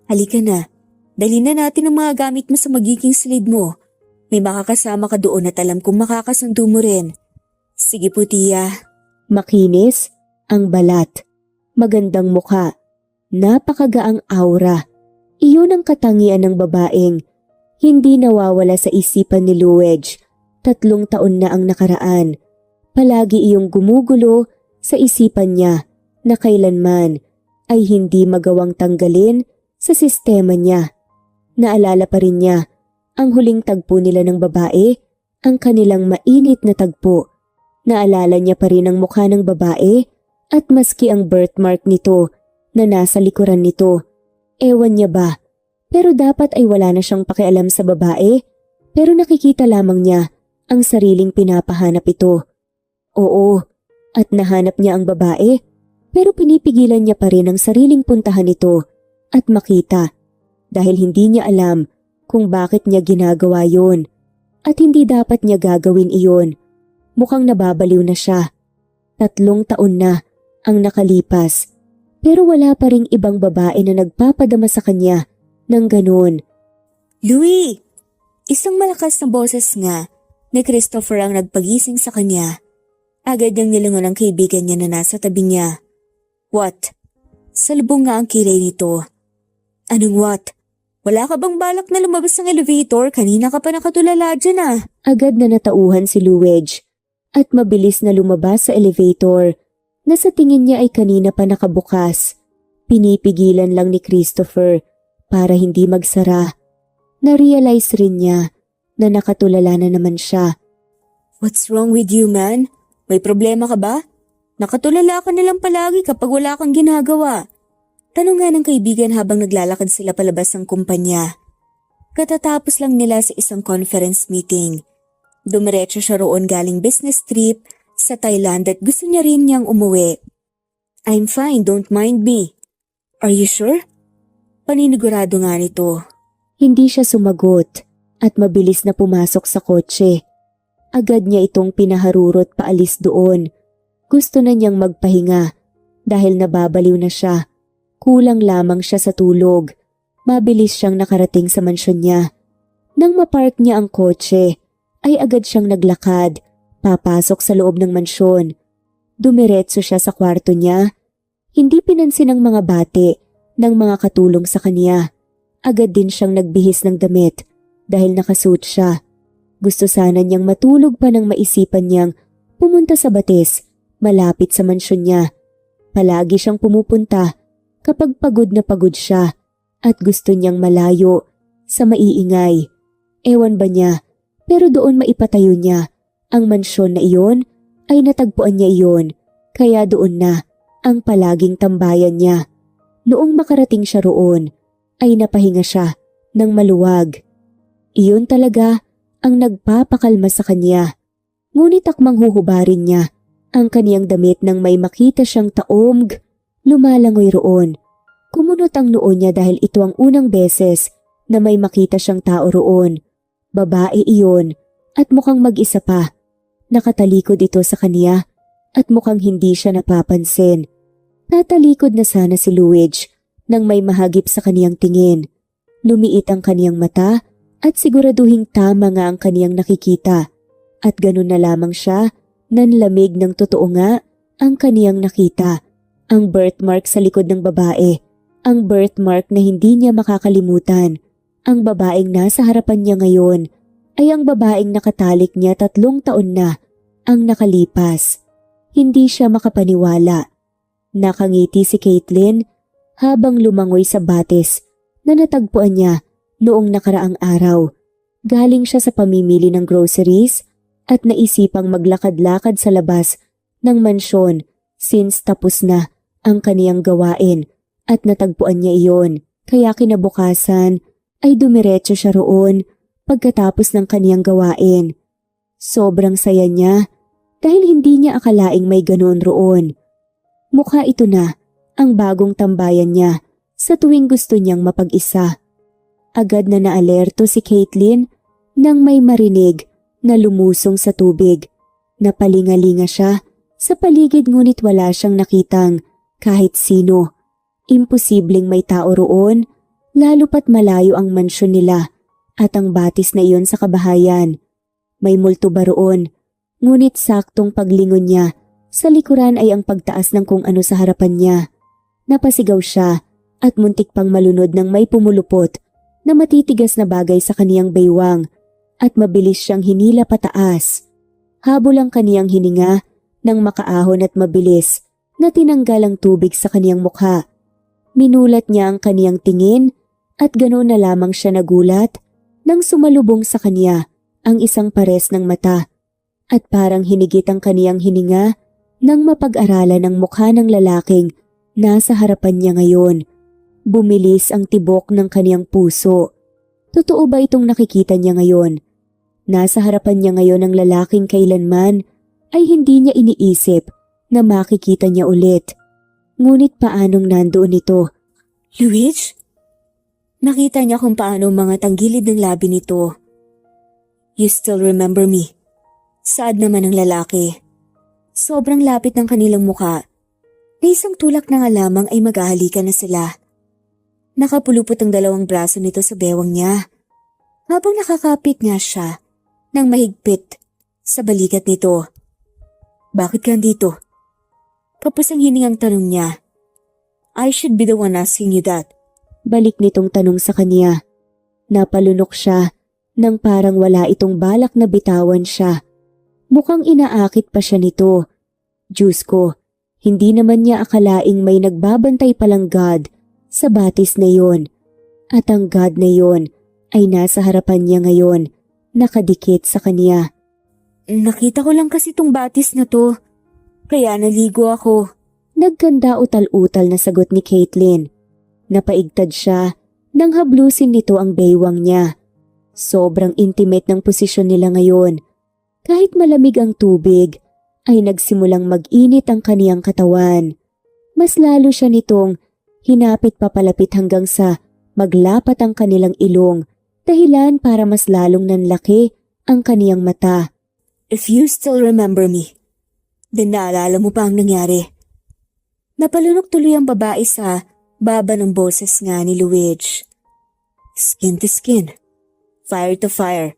Halika na. Dali na natin ang mga gamit mo sa magiging sled mo. May makakasama ka doon at alam kong makakasundo mo rin. Sige po tiya. Makinis ang balat. Magandang mukha. Napakagaang aura. Iyon ang katangian ng babaeng hindi nawawala sa isipan ni Luwedge. 3 taon na ang nakaraan. Palagi iyong gumugulo sa isipan niya na kailanman ay hindi magawang tanggalin sa sistema niya. Naalala pa rin niya ang huling tagpo nila ng babae, ang kanilang mainit na tagpo. Naalala niya pa rin ang mukha ng babae at maski ang birthmark nito na nasa likuran nito. Ewan niya ba, pero dapat ay wala na siyang pakialam sa babae, pero nakikita lamang niya ang sariling pinapahanap ito. Oo, at nahanap niya ang babae, pero pinipigilan niya pa rin ang sariling puntahan ito at makita dahil hindi niya alam kung bakit niya ginagawa yon at hindi dapat niya gagawin iyon. Mukhang nababaliw na siya. 3 taon na ang nakalipas. Pero wala pa ring ibang babae na nagpapadama sa kanya ng ganun. Louie! Isang malakas na boses nga ni Christopher ang nagpagising sa kanya. Agad niyang nilingon ang kaibigan niya na nasa tabi niya. What? Salubong nga ang kilay nito. Anong what? Wala ka bang balak na lumabas ng elevator? Kanina ka pa nakatulala dyan ah. Agad na natauhan si Luwedge at mabilis na lumabas sa elevator na sa tingin niya ay kanina pa nakabukas. Pinipigilan lang ni Christopher para hindi magsara. Na-realize rin niya na nakatulala na naman siya. What's wrong with you, man? May problema ka ba? Nakatulala ka na lang palagi kapag wala kang ginagawa. Tanong nga ng kaibigan habang naglalakad sila palabas ng kumpanya. Katatapos lang nila sa isang conference meeting. Dumiretso siya roon galing business trip sa Thailand at gusto niya rin niyang umuwi. I'm fine, don't mind me. Are you sure? Paninigurado nga nito. Hindi siya sumagot at mabilis na pumasok sa kotse. Agad niya itong pinaharurot paalis doon. Gusto na niyang magpahinga dahil nababaliw na siya. Kulang lamang siya sa tulog. Mabilis siyang nakarating sa mansyon niya. Nang mapark niya ang kotse, ay agad siyang naglakad, papasok sa loob ng mansyon. Dumiretso siya sa kwarto niya. Hindi pinansin ng mga bate ng mga katulong sa kanya. Agad din siyang nagbihis ng damit dahil nakasuot siya. Gusto sana niyang matulog pa nang maisipan niyang pumunta sa batis malapit sa mansyon niya. Palagi siyang pumupunta kapag pagod na pagod siya at gusto niyang malayo sa maiingay. Ewan ba niya, pero doon maipatayo niya ang mansyon na iyon ay natagpuan niya iyon, kaya doon na ang palaging tambayan niya. Noong makarating siya roon, ay napahinga siya ng maluwag. Iyon talaga ang nagpapakalma sa kanya. Ngunit akmang huhubarin niya ang kaniyang damit nang may makita siyang taomg lumalangoy roon. Kumunot ang noo niya dahil ito ang unang beses na may makita siyang tao roon. Babae iyon at mukhang mag-isa pa. Nakatalikod ito sa kaniya at mukhang hindi siya napapansin. Tatalikod na sana si Luigi nang may mahagip sa kaniyang tingin. Lumiit ang kaniyang mata at siguraduhing tama nga ang kaniyang nakikita. At ganun na lamang siya, nanlamig ng totoo nga ang kaniyang nakita. Ang birthmark sa likod ng babae. Ang birthmark na hindi niya makakalimutan. Ang babaeng nasa harapan niya ngayon ay ang babaeng nakatalik niya 3 taon na ang nakalipas. Hindi siya makapaniwala. Nakangiti si Caitlin habang lumangoy sa batis na natagpuan niya noong nakaraang araw. Galing siya sa pamimili ng groceries at naisipang maglakad-lakad sa labas ng mansyon since tapos na ang kaniyang gawain at natagpuan niya iyon. Kaya kinabukasan ay dumiretso siya roon pagkatapos ng kaniyang gawain. Sobrang saya niya dahil hindi niya akalaing may ganoon roon. Mukha ito na ang bagong tambayan niya sa tuwing gusto niyang mapag-isa. Agad na naalerto si Caitlin nang may marinig na lumusong sa tubig. Napalingalinga siya sa paligid ngunit wala siyang nakitang kahit sino. Imposibleng may tao roon, lalo pat malayo ang mansyon nila at ang batis na iyon sa kabahayan. May multo ba roon? Ngunit saktong paglingon niya, sa likuran ay ang pagtaas ng kung ano sa harapan niya. Napasigaw siya at muntik pang malunod ng may pumulupot na matitigas na bagay sa kaniyang baywang at mabilis siyang hinila pataas. Habol ang kaniyang hininga nang makaahon at mabilis na tinanggal ang tubig sa kaniyang mukha. Minulat niya ang kaniyang tingin at ganoon na lamang siya nagulat nang sumalubong sa kaniya ang isang pares ng mata at parang hinigit ang kaniyang hininga nang mapag-aralan ang mukha ng lalaking nasa harapan niya ngayon. Bumilis ang tibok ng kaniyang puso. Totoo ba itong nakikita niya ngayon? Nasa harapan niya ngayon ang lalaking kailanman ay hindi niya iniisip na makikita niya ulit. Ngunit paanong nandoon ito? Luigi? Nakita niya kung paano mga tanggilid ng labi nito. You still remember me? Saad naman ang lalaki. Sobrang lapit ng kanilang muka. Na isang tulak na nga lamang ay maghahalikan na sila. Nakapulupot ang 2 braso nito sa bewang niya. Habang nakakapit nga siya nang mahigpit sa balikat nito. Bakit ka andito? Kapos ang hiningang tanong niya. I should be the one asking you that. Balik nitong tanong sa kanya. Napalunok siya nang parang wala itong balak na bitawan siya. Mukhang inaakit pa siya nito. Diyos ko, hindi naman niya akalaing may nagbabantay palang God sa batis na yon. At ang God na yon ay nasa harapan niya ngayon, nakadikit sa kanya. Nakita ko lang kasi tong batis na to, kaya naligo ako. Nagkanda utal-utal na sagot ni Caitlin. Napaigtad siya nang hablusin nito ang baywang niya. Sobrang intimate ng posisyon nila ngayon. Kahit malamig ang tubig, ay nagsimulang mag-init ang kaniyang katawan. Mas lalo siya nitong hinapit papalapit hanggang sa maglapat ang kanilang ilong, dahilan para mas lalong nanlaki ang kaniyang mata. If you still remember me, then naalala mo pa ang nangyari. Napalunok tuloy ang babae sa baba ng boses nga ni Luigi. Skin to skin, fire to fire,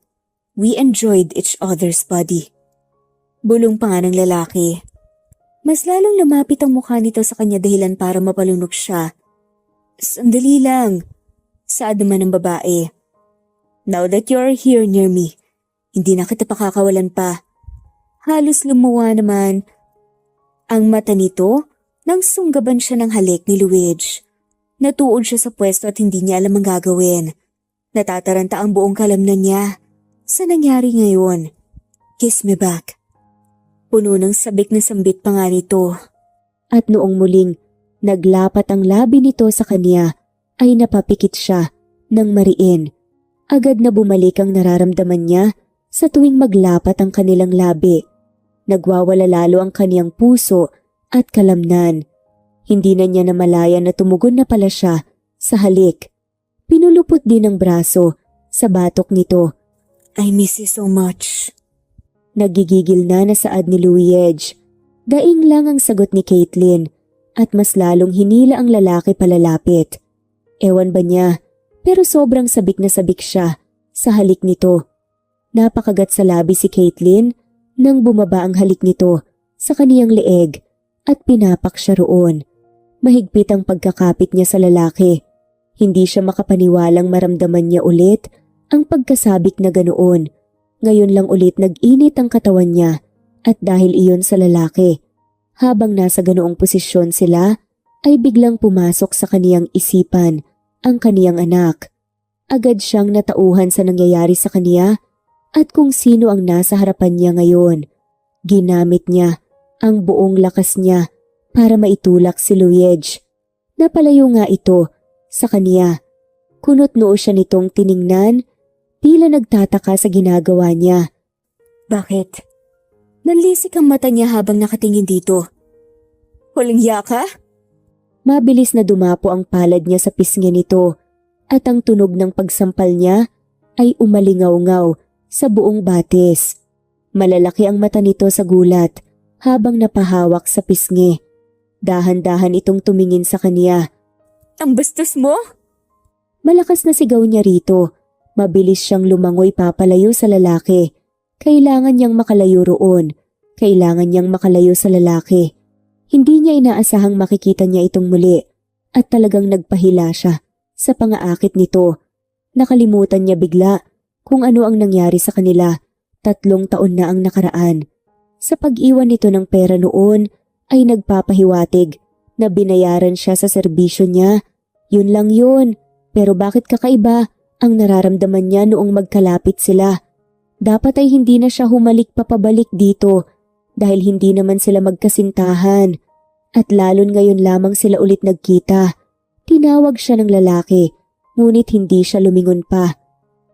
we enjoyed each other's body. Bulong pa nga ng lalaki. Mas lalong lumapit ang mukha nito sa kanya dahilan para mapalunok siya. Sandali lang, saad naman ng babae. Now that you're here near me, hindi na kita pakakawalan pa. Halos lumuwa naman ang mata nito nang sunggaban siya ng halik ni Luigi. Natuod siya sa pwesto at hindi niya alam ang gagawin. Natataranta ang buong kalamnan niya sa nangyari ngayon. Kiss me back. Puno ng sabik na sambit pa nga nito. At noong muling naglapat ang labi nito sa kanya ay napapikit siya ng mariin. Agad na bumalik ang nararamdaman niya Sa tuwing maglapat ang kanilang labi, nagwawala lalo ang kaniyang puso at kalamnan. Hindi na niya namalayan na tumugon na pala siya sa halik. Pinulupot din ang braso sa batok nito. I miss you so much. Nagigigil na saad ni Luigi. Daing lang ang sagot ni Caitlin at mas lalong hinila ang lalaki palalapit. Ewan ba niya, pero sobrang sabik na sabik siya sa halik nito. Napakagat sa labi si Caitlin nang bumaba ang halik nito sa kaniyang leeg at pinapak siya roon. Mahigpit ang pagkakapit niya sa lalaki. Hindi siya makapaniwalang maramdaman niya ulit ang pagkasabik na ganoon. Ngayon lang ulit nag-init ang katawan niya at dahil iyon sa lalaki. Habang nasa ganoong posisyon sila ay biglang pumasok sa kaniyang isipan ang kaniyang anak. Agad siyang natauhan sa nangyayari sa kaniya at kung sino ang nasa harapan niya ngayon. Ginamit niya ang buong lakas niya para maitulak si Luigi. Napalayo nga ito sa kaniya. Kunot noo siya nitong tiningnan, tila nagtataka sa ginagawa niya. Bakit? Nanlisik ang mata niya habang nakatingin dito. Walang yaka? Mabilis na dumapo ang palad niya sa pisngi nito at ang tunog ng pagsampal niya ay umalingaw-ngaw sa buong batis. Malalaki ang mata nito sa gulat habang napahawak sa pisngi. Dahan-dahan itong tumingin sa kaniya. Ang bastos mo? Malakas na sigaw niya rito. Mabilis siyang lumangoy papalayo sa lalaki. Kailangan niyang makalayo roon. Kailangan niyang makalayo sa lalaki. Hindi niya inaasahang makikita niya itong muli at talagang nagpahila siya sa pangaakit nito. Nakalimutan niya bigla kung ano ang nangyari sa kanila. 3 taon na ang nakaraan. Sa pag-iwan nito ng pera noon ay nagpapahiwatig na binayaran siya sa serbisyo niya. Yun lang yun. Pero bakit kakaiba ang nararamdaman niya noong magkalapit sila? Dapat ay hindi na siya humalik papabalik dito dahil hindi naman sila magkasintahan. At lalon ngayon lamang sila ulit nagkita. Tinawag siya ng lalaki, ngunit hindi siya lumingon pa.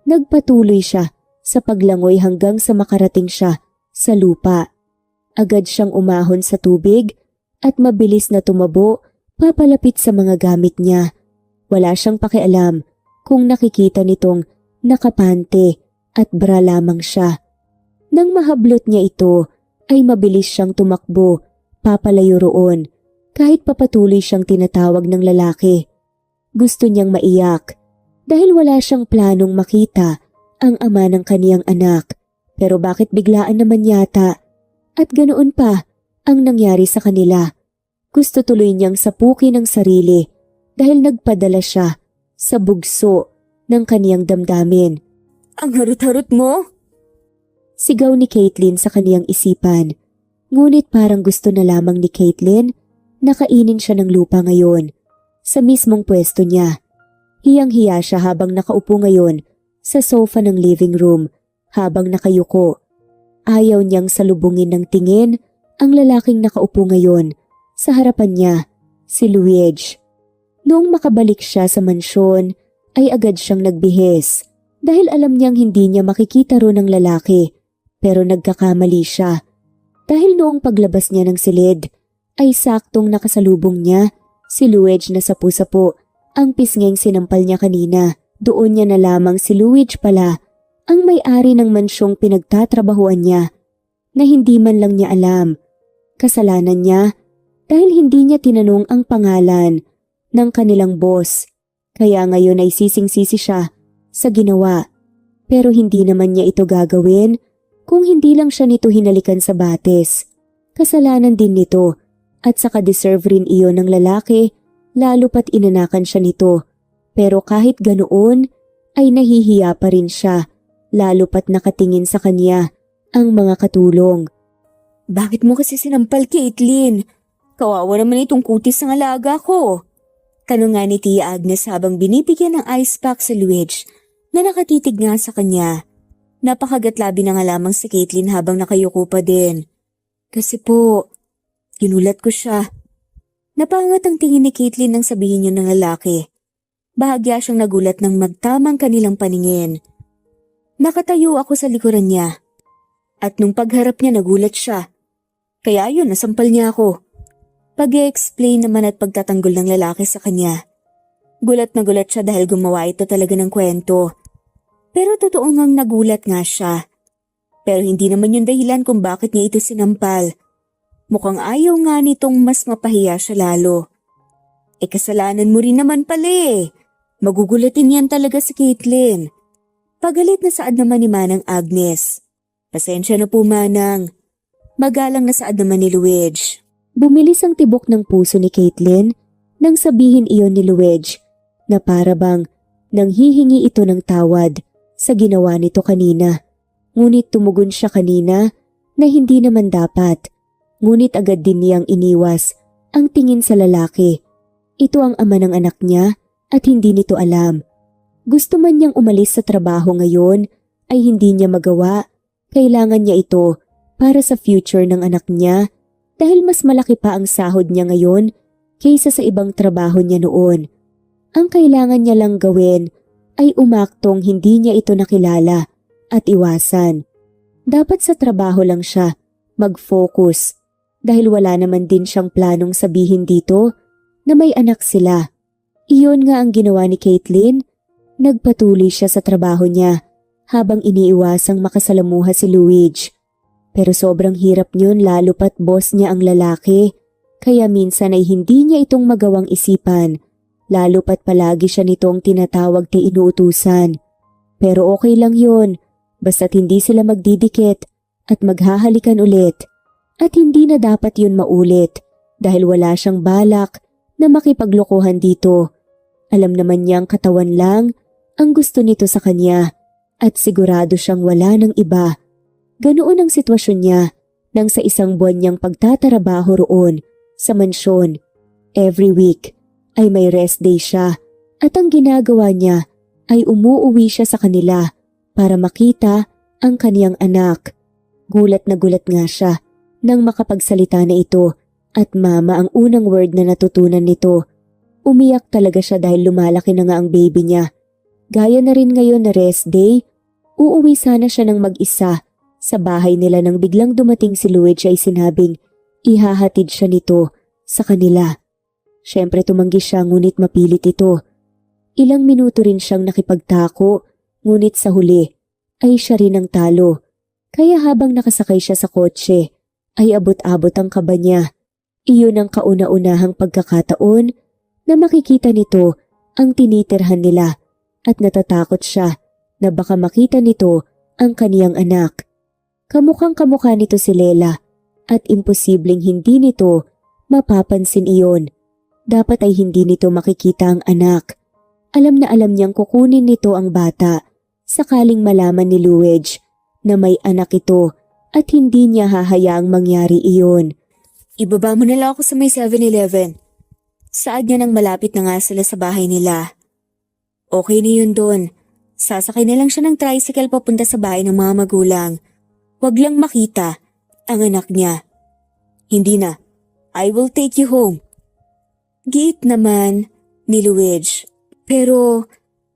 Nagpatuloy siya sa paglangoy hanggang sa makarating siya sa lupa. Agad siyang umahon sa tubig at mabilis na tumabo papalapit sa mga gamit niya. Wala siyang pakialam kung nakikita nitong nakapante at bra lamang siya. Nang mahablot niya ito ay mabilis siyang tumakbo papalayo roon kahit papatuloy siyang tinatawag ng lalaki. Gusto niyang maiyak dahil wala siyang planong makita ang ama ng kaniyang anak. Pero bakit biglaan naman yata? At ganoon pa ang nangyari sa kanila. Gusto tuloy niyang sapukin ang sarili dahil nagpadala siya sa bugso ng kaniyang damdamin. Ang harot-harot mo? Sigaw ni Caitlin sa kaniyang isipan. Ngunit parang gusto na lamang ni Caitlin na kainin siya ng lupa ngayon sa mismong pwesto niya. Hiyang-hiya siya habang nakaupo ngayon sa sofa ng living room habang nakayuko. Ayaw niyang salubungin ng tingin ang lalaking nakaupo ngayon sa harapan niya, si Luigi. Noong makabalik siya sa mansyon ay agad siyang nagbihis dahil alam niyang hindi niya makikita ron ang lalaki, pero nagkakamali siya. Dahil noong paglabas niya ng silid ay saktong nakasalubong niya si Luigi na sapu-sapu ang pisnging sinampal niya kanina. Doon niya na lamang si Luigi pala ang may-ari ng mansyong pinagtatrabahuan niya na hindi man lang niya alam. Kasalanan niya dahil hindi niya tinanong ang pangalan ng kanilang boss. Kaya ngayon ay sising-sisi siya sa ginawa. Pero hindi naman niya ito gagawin kung hindi lang siya nito hinalikan sa batis. Kasalanan din nito at saka deserve rin iyon ng lalaki lalo pat inanakan siya nito. Pero kahit ganoon ay nahihiya pa rin siya lalo pat nakatingin sa kanya ang mga katulong. Bakit mo kasi sinampal, Caitlin? Kawawa naman itong kutis ng alaga ko. Tanong nga ni Tia Agnes habang binibigyan ng ice pack sa Luigi na nakatitig nga sa kanya. Napakagatlabi na nga lamang si Caitlin habang nakayuko pa din. Kasi po, ginulat ko siya. Napangat ang tingin ni Caitlin nang sabihin niyo ng lalaki. Bahagya siyang nagulat ng magtamang kanilang paningin. Nakatayo ako sa likuran niya. At nung pagharap niya nagulat siya. Kaya yun, nasampal niya ako. Pag-i-explain naman at pagtatanggol ng lalaki sa kanya. Gulat na gulat siya dahil gumawa ito talaga ng kwento. Pero totoo ngang nagulat nga siya. Pero hindi naman yung dahilan kung bakit niya ito sinampal. Mukhang ayaw nga nitong mas mapahiya siya lalo. Kasalanan mo rin naman pala eh. Magugulatin yan talaga si Caitlin. Pagalit na saad naman ni Manang Agnes. Pasensya na po Manang. Magalang na saad naman ni Luigi. Bumilis ang tibok ng puso ni Caitlin nang sabihin iyon ni Luigi na para bang nang hihingi ito ng tawad sa ginawa nito kanina. Ngunit tumugon siya kanina na hindi naman dapat. Ngunit agad din niyang iniwas ang tingin sa lalaki. Ito ang ama ng anak niya at hindi nito alam. Gusto man niyang umalis sa trabaho ngayon ay hindi niya magawa. Kailangan niya ito para sa future ng anak niya dahil mas malaki pa ang sahod niya ngayon kaysa sa ibang trabaho niya noon. Ang kailangan niya lang gawin ay umaktong hindi niya ito nakilala at iwasan. Dapat sa trabaho lang siya mag-focus dahil wala naman din siyang planong sabihin dito na may anak sila. Iyon nga ang ginawa ni Caitlin. Nagpatuloy siya sa trabaho niya habang iniiwasang makasalamuha si Luigi. Pero sobrang hirap niyon lalo pat boss niya ang lalaki. Kaya minsan ay hindi niya itong magawang isipan. Lalo pat palagi siya nitong tinatawag na inuutusan. Pero okay lang yun. Basta't hindi sila magdidikit at maghahalikan ulit. At hindi na dapat yun maulit dahil wala siyang balak na makipaglokohan dito. Alam naman niyang katawan lang ang gusto nito sa kanya at sigurado siyang wala ng iba. Ganoon ang sitwasyon niya nang sa isang buwan niyang pagtatrabaho roon sa mansyon. Every week ay may rest day siya at ang ginagawa niya ay umuuwi siya sa kanila para makita ang kaniyang anak. Gulat na gulat nga siya nang makapagsalita na ito at mama ang unang word na natutunan nito. Umiyak talaga siya dahil lumalaki na nga ang baby niya. Gaya na rin ngayon na rest day, uuwi sana siya ng mag-isa sa bahay nila nang biglang dumating si Luigi ay sinabing ihahatid siya nito sa kanila. Siyempre tumanggi siya ngunit mapilit ito. Ilang minuto rin siyang nakipagtako ngunit sa huli ay siya rin ang talo. Kaya habang nakasakay siya sa kotse ay abot-abot ang kaba niya. Iyon ang kauna-unahang pagkakataon na makikita nito ang tinitirhan nila at natatakot siya na baka makita nito ang kaniyang anak. Kamukhang kamukha nito si Lela at imposibleng hindi nito mapapansin iyon. Dapat ay hindi nito makikita ang anak. Alam na alam niyang kukunin nito ang bata sakaling malaman ni Luigi na may anak ito at hindi niya hahayaang mangyari iyon. Ibaba mo na lang ako sa may 7-Eleven. Saad niya nang malapit na nga sila sa bahay nila. Okay na yun doon. Sasakay na lang siya ng tricycle papunta sa bahay ng mga magulang. Huwag lang makita ang anak niya. Hindi na. I will take you home. Giit naman ni Luigi. Pero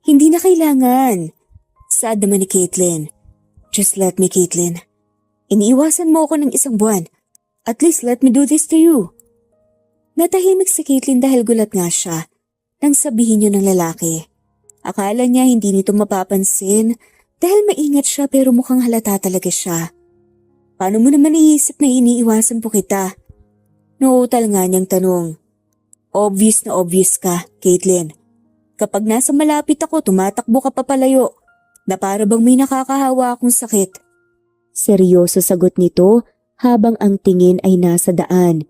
hindi na kailangan. Saad naman ni Caitlin. Just let me, Caitlin. Iniiwasan mo ako ng isang buwan. At least let me do this to you. Natahimik si Caitlin dahil gulat nga siya nang sabihin niyo ng lalaki. Akala niya hindi nito mapapansin dahil maingat siya pero mukhang halata talaga siya. Paano mo naman iisip na iniiwasan po kita? Nauutal nga niyang tanong. Obvious na obvious ka, Caitlin. Kapag nasa malapit ako, tumatakbo ka papalayo na para bang may nakakahawa akong sakit. Seryoso sagot nito habang ang tingin ay nasa daan.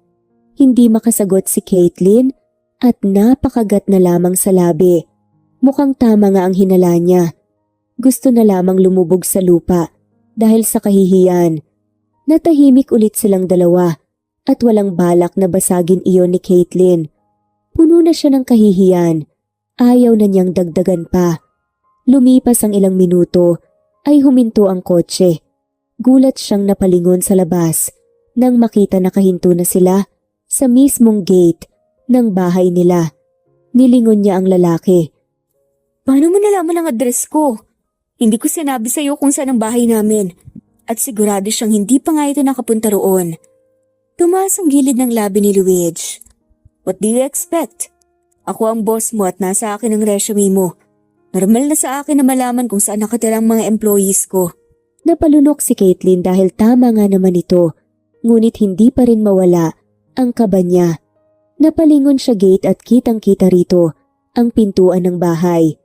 Hindi makasagot si Caitlin at napakagat na lamang sa labi. Mukhang tama nga ang hinala niya. Gusto na lamang lumubog sa lupa dahil sa kahihiyan. Natahimik ulit silang dalawa at walang balak na basagin iyon ni Caitlin. Puno na siya ng kahihiyan. Ayaw na niyang dagdagan pa. Lumipas ang ilang minuto ay huminto ang kotse. Gulat siyang napalingon sa labas nang makita na kahinto na sila sa mismong gate ng bahay nila. Nilingon niya ang lalaki. Paano mo nalaman ang address ko? Hindi ko sinabi sa'yo kung saan ang bahay namin at sigurado siyang hindi pa nga ito nakapunta roon. Tumaas ang gilid ng labi ni Luigi. What do you expect? Ako ang boss mo at nasa akin ang resume mo. Normal na sa akin na malaman kung saan nakatira ang mga employees ko. Napalunok si Caitlin dahil tama nga naman ito, ngunit hindi pa rin mawala ang kaba niya. Napalingon siya gate at kitang-kita rito ang pintuan ng bahay.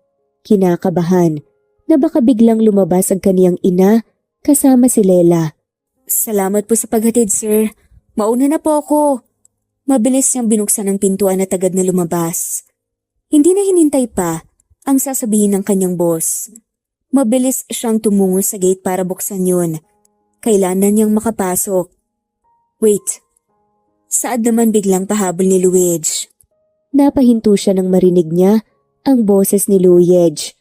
Kinakabahan na baka biglang lumabas ang kaniyang ina kasama si Lela. Salamat po sa paghatid, sir. Mauna na po ako. Mabilis niyang binuksan ang pintuan at agad na lumabas. Hindi na hinintay pa ang sasabihin ng kanyang boss. Mabilis siyang tumungo sa gate para buksan yun. Kailangan niyang makapasok. Wait. Saad naman biglang pahabol ni Luigi. Napahinto siya nang marinig niya ang boses ni Luigi.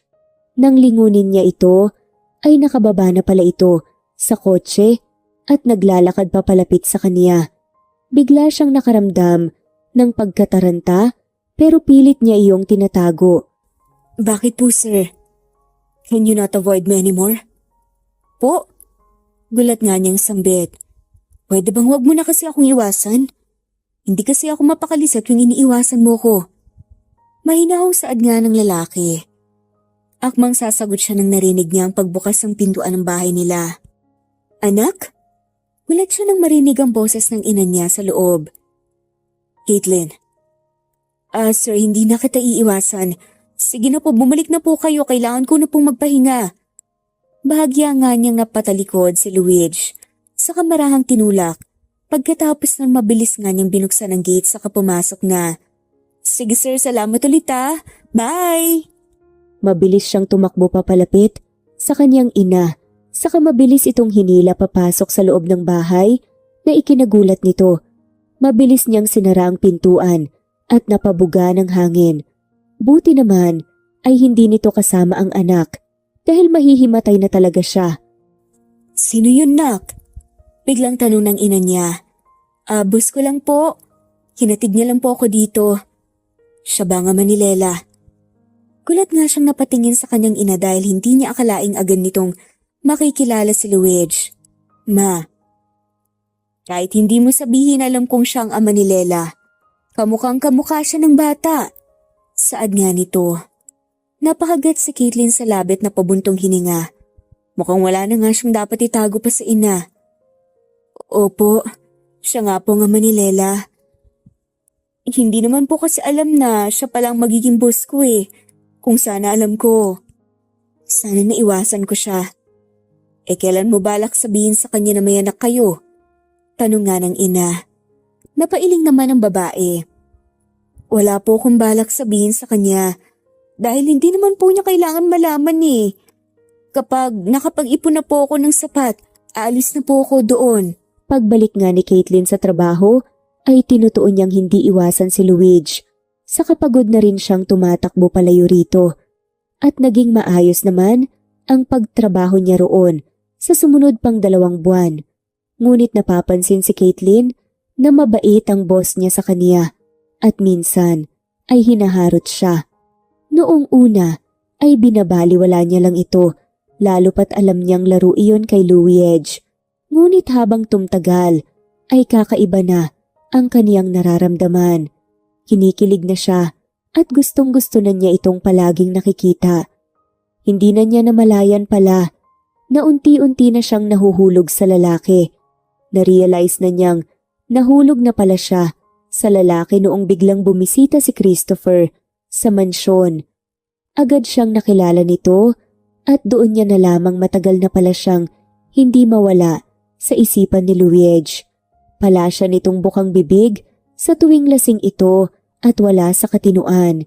Nang lingunin niya ito, ay nakababa na pala ito sa kotse at naglalakad pa palapit sa kaniya. Bigla siyang nakaramdam ng pagkataranta pero pilit niya iyong tinatago. Bakit po, sir? Can you not avoid me anymore? Po? Gulat nga niyang sambit. Pwede bang wag mo na kasi akong iwasan? Hindi kasi ako mapakali sa tuwing iniiwasan mo ko. Mahinahong saad nga ng lalaki. Akmang sasagot siya nang narinig niya ang pagbukas ng pintuan ng bahay nila. Anak? Gulat siya nang marinig ang boses ng ina niya sa loob. Caitlin. Sir, hindi na kita iiwasan. Sige na po, bumalik na po kayo. Kailangan ko na pong magpahinga. Bahagya nga niyang napatalikod si Luigi. Sa kamarahang tinulak. Pagkatapos ng mabilis nga niyang binuksan ang gate saka pumasok na. Sige sir, salamat ulit ah. Bye! Mabilis siyang tumakbo papalapit sa kanyang ina. Saka mabilis itong hinila papasok sa loob ng bahay na ikinagulat nito. Mabilis niyang sinara ang pintuan at napabuga ng hangin. Buti naman ay hindi nito kasama ang anak dahil mahihimatay na talaga siya. Sino yun, nak? Biglang tanong ng ina niya. Bus ko lang po. Hinatid niya lang po ako dito. Siya ba nga Manilela? Gulat nga siyang napatingin sa kanyang ina dahil hindi niya akalaing agad nitong makikilala si Luigi. Ma, kahit hindi mo sabihin alam kong siya ang ama ni Lela. Kamukhang kamukha siya ng bata. Saad nga nito. Napakagat si Caitlin sa labit na pabuntong hininga. Mukhang wala na nga siyang dapat itago pa sa ina. Opo, siya nga po ang ama ni Lela. Hindi naman po kasi alam na siya palang magiging boss ko eh. Kung sana alam ko. Sana naiwasan ko siya. Kailan mo balak sabihin sa kanya na may anak kayo? Tanong nga ng ina. Napailing naman ang babae. Wala po akong balak sabihin sa kanya dahil hindi naman po niya kailangan malaman eh. Kapag nakapag-ipon na po ako ng sapat, aalis na po ako doon. Pagbalik nga ni Caitlin sa trabaho ay tinutuon niyang hindi iwasan si Luigi. Sa kapagod na rin siyang tumatakbo palayo rito. At naging maayos naman ang pagtrabaho niya roon sa sumunod pang 2 buwan. Ngunit napapansin si Caitlin na mabait ang boss niya sa kaniya. At minsan ay hinaharot siya. Noong una ay binabaliwala niya lang ito, lalo pat alam niyang laro iyon kay Luigi. Ngunit habang tumtagal ay kakaiba na ang kaniyang nararamdaman. Kinikilig na siya at gustong-gusto na niya itong palaging nakikita. Hindi na niya namalayan pala na unti-unti na siyang nahuhulog sa lalaki. Narealize na niyang nahulog na pala siya sa lalaki noong biglang bumisita si Christopher sa mansyon. Agad siyang nakilala nito at doon niya na lamang matagal na pala siyang hindi mawala sa isipan ni Luigi. Pala siya nitong bukang bibig sa tuwing lasing ito at wala sa katinuan.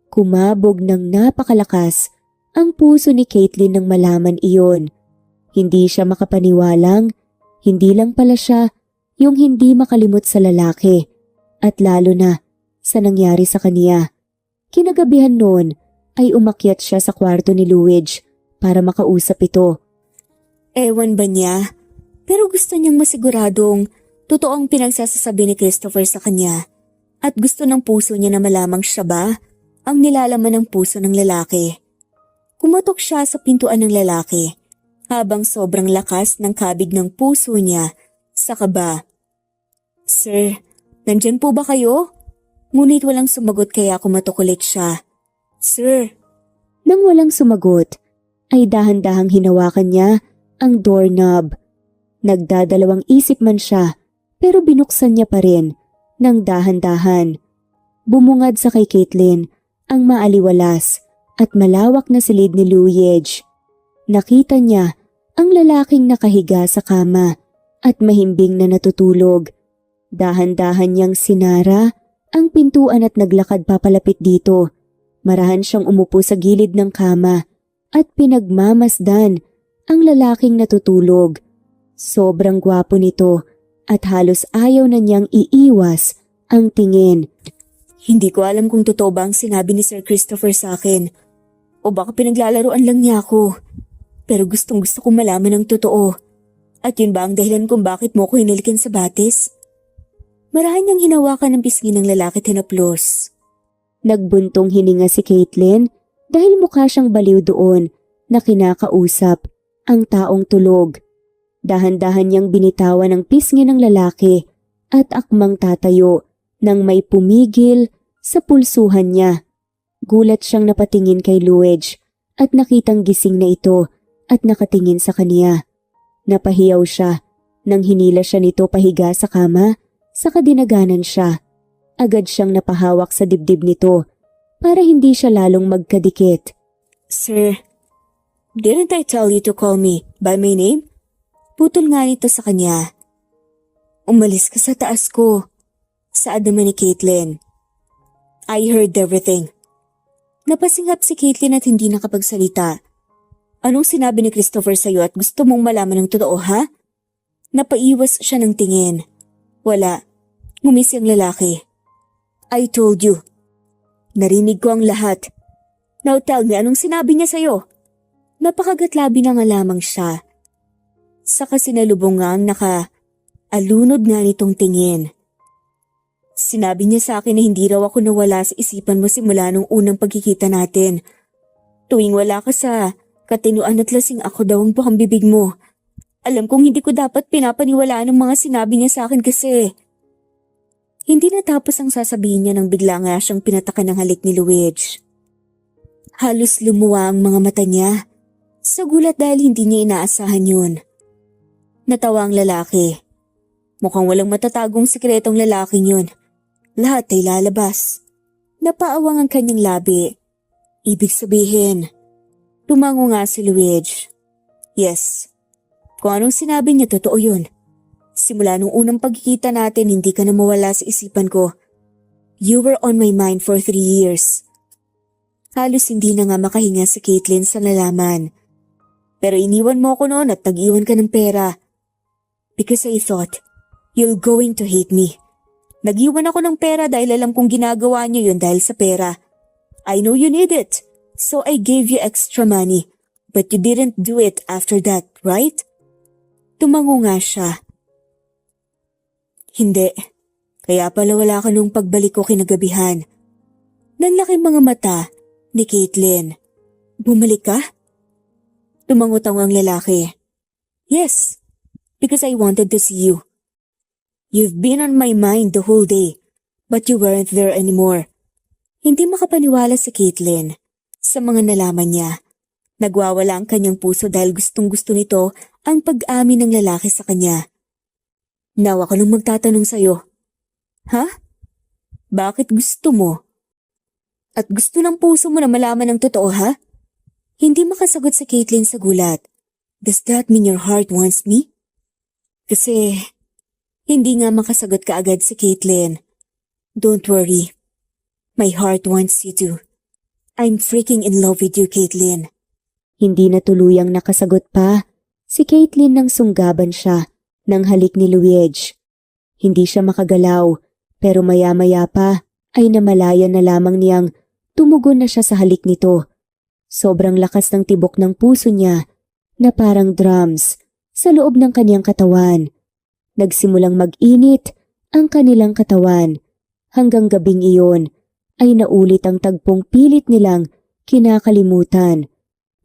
Kumabog ng napakalakas ang puso ni Caitlin nang malaman iyon. Hindi siya makapaniwalang, hindi lang pala siya yung hindi makalimot sa lalaki. At lalo na sa nangyari sa kaniya. Kinagabihan noon ay umakyat siya sa kwarto ni Luigi para makausap ito. Ewan ba niya? Pero gusto niyang masiguradong totoo ang pinagsasasabi ni Christopher sa kanya. At gusto ng puso niya na malamang siya ba ang nilalaman ng puso ng lalaki. Kumatok siya sa pintuan ng lalaki habang sobrang lakas ng kabig ng puso niya sa kaba. "Sir, nandyan po ba kayo?" Ngunit walang sumagot kaya kumatok ulit siya. "Sir." Nang walang sumagot, ay dahan-dahang hinawakan niya ang doorknob. Nagdadalawang isip man siya pero binuksan niya pa rin ng dahan-dahan. Bumungad sa kay Caitlin ang maaliwalas at malawak na silid ni Luigi. Nakita niya ang lalaking nakahiga sa kama at mahimbing na natutulog. Dahan-dahan niyang sinara ang pintuan at naglakad papalapit dito. Marahan siyang umupo sa gilid ng kama at pinagmamasdan ang lalaking natutulog. Sobrang gwapo nito at halos ayaw na niyang iiwas ang tingin. Hindi ko alam kung totoo ba ang sinabi ni Sir Christopher sa akin o baka pinaglalaroan lang niya ako. Pero gustong gusto kong malaman ang totoo. At yun ba ang dahilan kung bakit mo ko hinilikin sa batis? Marahan niyang hinawakan ng pisngi ng lalaki at hinaplos. Nagbuntong hininga si Caitlin dahil mukha siyang baliw doon na kinakausap ang taong tulog. Dahan-dahan niyang binitawan ang pisngi ng lalaki at akmang tatayo nang may pumigil sa pulsuhan niya. Gulat siyang napatingin kay Luigi at nakitang gising na ito at nakatingin sa kaniya. Napahiyaw siya nang hinila siya nito pahiga sa kama. Saka dinaganan siya. Agad siyang napahawak sa dibdib nito para hindi siya lalong magkadikit. "Sir, didn't I tell you to call me by my name?" Putol nga nito sa kanya. "Umalis ka sa taas ko," saad naman ni Caitlin. "I heard everything." Napasingap si Caitlin at hindi nakapagsalita. "Anong sinabi ni Christopher sa'yo at gusto mong malaman ng totoo, ha?" Napaiwas siya ng tingin. Wala. Ngumisi ang lalaki. "I told you." "Narinig ko ang lahat. Now tell me, anong sinabi niya sa'yo?" Napakagatlabi na nga lamang siya. Saka sinalubong nga ang alunod nga nitong tingin. "Sinabi niya sa akin na hindi raw ako nawala sa isipan mo simula nung unang pagkikita natin. Tuwing wala ka sa katinuan at lasing ako daw ang bukang bibig mo. Alam kong hindi ko dapat pinapaniwalaan ang mga sinabi niya sa akin kasi..." Hindi natapos ang sasabihin niya nang bigla nga siyang pinatakan ng halik ni Luigi. Halos lumuwa ang mga mata niya. Sa gulat dahil hindi niya inaasahan yun. Natawa ang lalaki. Mukhang walang matatagong sikretong lalaking yun. Lahat ay lalabas. Napaawang ang kanyang labi. Ibig sabihin, tumango nga si Luigi. Yes, kung anong sinabi niya totoo yun. Simula nung unang pagkikita natin, hindi ka na mawala sa isipan ko. You were on my mind for 3 years. Halos hindi na nga makahinga si Caitlin sa nalaman. Pero iniwan mo ako noon at nag-iwan ka ng pera. Because I thought, you're going to hate me. Nag-iwan ako ng pera dahil alam kong ginagawa niyo yun dahil sa pera. I know you need it, so I gave you extra money. But you didn't do it after that, right? Tumango nga siya. Hindi. Kaya pala wala ka nung pagbalik ko kinagabihan. Nanlaki mga mata ni Caitlin. Bumalik ka? Tumango-tango ang lalaki. Yes, because I wanted to see you. You've been on my mind the whole day, but you weren't there anymore. Hindi makapaniwala si Caitlin sa mga nalaman niya. Nagwawala ang kanyang puso dahil gustong-gusto nito ang pag-amin ng lalaki sa kanya. Now ako nung magtatanong sa'yo. Ha? Bakit gusto mo? At gusto ng puso mo na malaman ang totoo, ha? Hindi makasagot si Caitlin sa gulat. Does that mean your heart wants me? Kasi hindi nga makasagot kaagad si Caitlin. Don't worry. My heart wants you too. I'm freaking in love with you, Caitlin. Hindi na tuluyang nakasagot pa si Caitlin nang sunggaban siya ng halik ni Luigi. Hindi siya makagalaw pero maya-maya pa ay namalayan na lamang niyang tumugon na siya sa halik nito. Sobrang lakas ng tibok ng puso niya na parang drums sa loob ng kaniyang katawan. Nagsimulang mag-init ang kanilang katawan. Hanggang gabing iyon ay naulit ang tagpong pilit nilang kinakalimutan.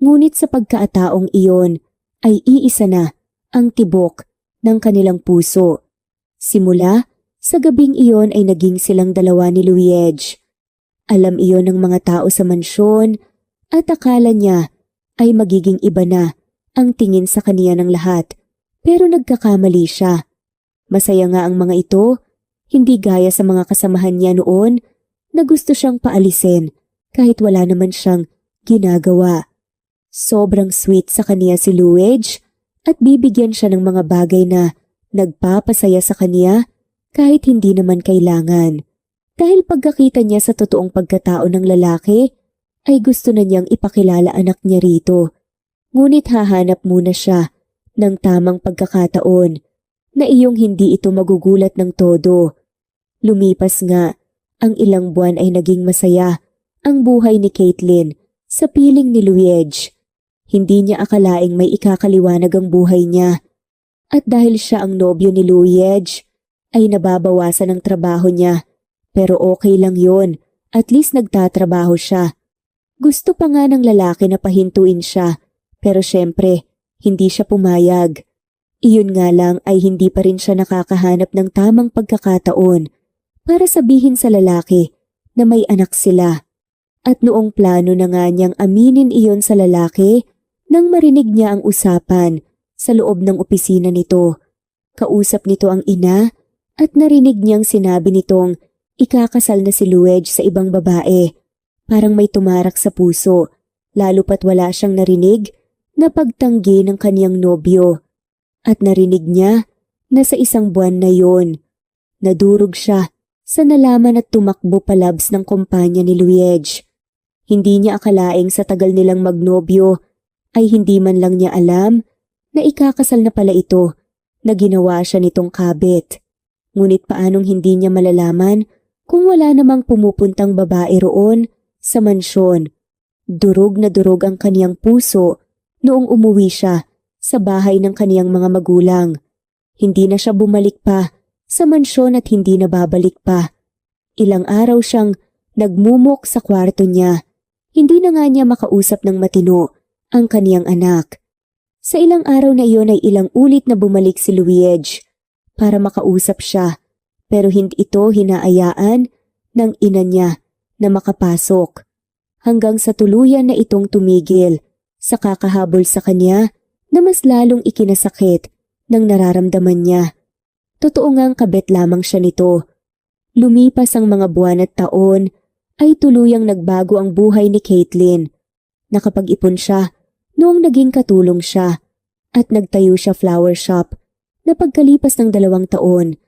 Ngunit sa pagkataong iyon ay iisa na ang tibok ng kanilang puso. Simula sa gabing iyon ay naging silang dalawa ni Luigi. Alam iyon ng mga tao sa mansyon at akala niya ay magiging iba na ang tingin sa kaniya ng lahat. Pero nagkakamali siya. Masaya nga ang mga ito, hindi gaya sa mga kasamahan niya noon na gusto siyang paalisin kahit wala naman siyang ginagawa. Sobrang sweet sa kaniya si Luigi at bibigyan siya ng mga bagay na nagpapasaya sa kaniya kahit hindi naman kailangan. Dahil pagkakita niya sa totoong pagkatao ng lalaki, ay gusto na niyang ipakilala anak niya rito. Ngunit hahanap muna siya ng tamang pagkakataon na iyong hindi ito magugulat ng todo. Lumipas nga, ang ilang buwan ay naging masaya ang buhay ni Caitlin sa piling ni Luigi. Hindi niya akalaing may ikakaliwanag ang buhay niya. At dahil siya ang nobyo ni Luigi, ay nababawasan ang trabaho niya. Pero okay lang yon, at least nagtatrabaho siya. Gusto pa nga ng lalaki na pahintuin siya, pero syempre, hindi siya pumayag. Iyon nga lang ay hindi pa rin siya nakakahanap ng tamang pagkakataon para sabihin sa lalaki na may anak sila. At noong plano na nga niyang aminin iyon sa lalaki, nang marinig niya ang usapan sa loob ng opisina nito. Kausap nito ang ina at narinig niyang sinabi nitong ikakasal na si Luigi sa ibang babae. Parang may tumarak sa puso, lalo pat wala siyang narinig na pagtanggi ng kaniyang nobyo. At narinig niya na sa isang buwan na yon, nadurog siya sa nalaman at tumakbo palabs ng kumpanya ni Luigi. Hindi niya akalaing sa tagal nilang magnobyo ay hindi man lang niya alam na ikakasal na pala ito na ginawa siya nitong kabit. Ngunit paanong hindi niya malalaman kung wala namang pumupuntang babae roon sa mansyon. Durog na durog ang kaniyang puso noong umuwi siya sa bahay ng kaniyang mga magulang. Hindi na siya bumalik pa sa mansyon at hindi na babalik pa. Ilang araw siyang nagmumok sa kwarto niya. Hindi na nga niya makausap ng matino ang kaniyang anak. Sa ilang araw na iyon ay ilang ulit na bumalik si Luigi para makausap siya, pero hindi ito hinaayaan ng ina niya na makapasok. Hanggang sa tuluyan na itong tumigil sa kakahabol sa kanya na mas lalong ikinasakit ng nararamdaman niya. Totoo ngang kabet lamang siya nito. Lumipas ang mga buwan at taon ay tuluyang nagbago ang buhay ni Caitlin. Nakapag-ipon siya noong naging katulong siya at nagtayo siya flower shop na pagkalipas ng 2 taon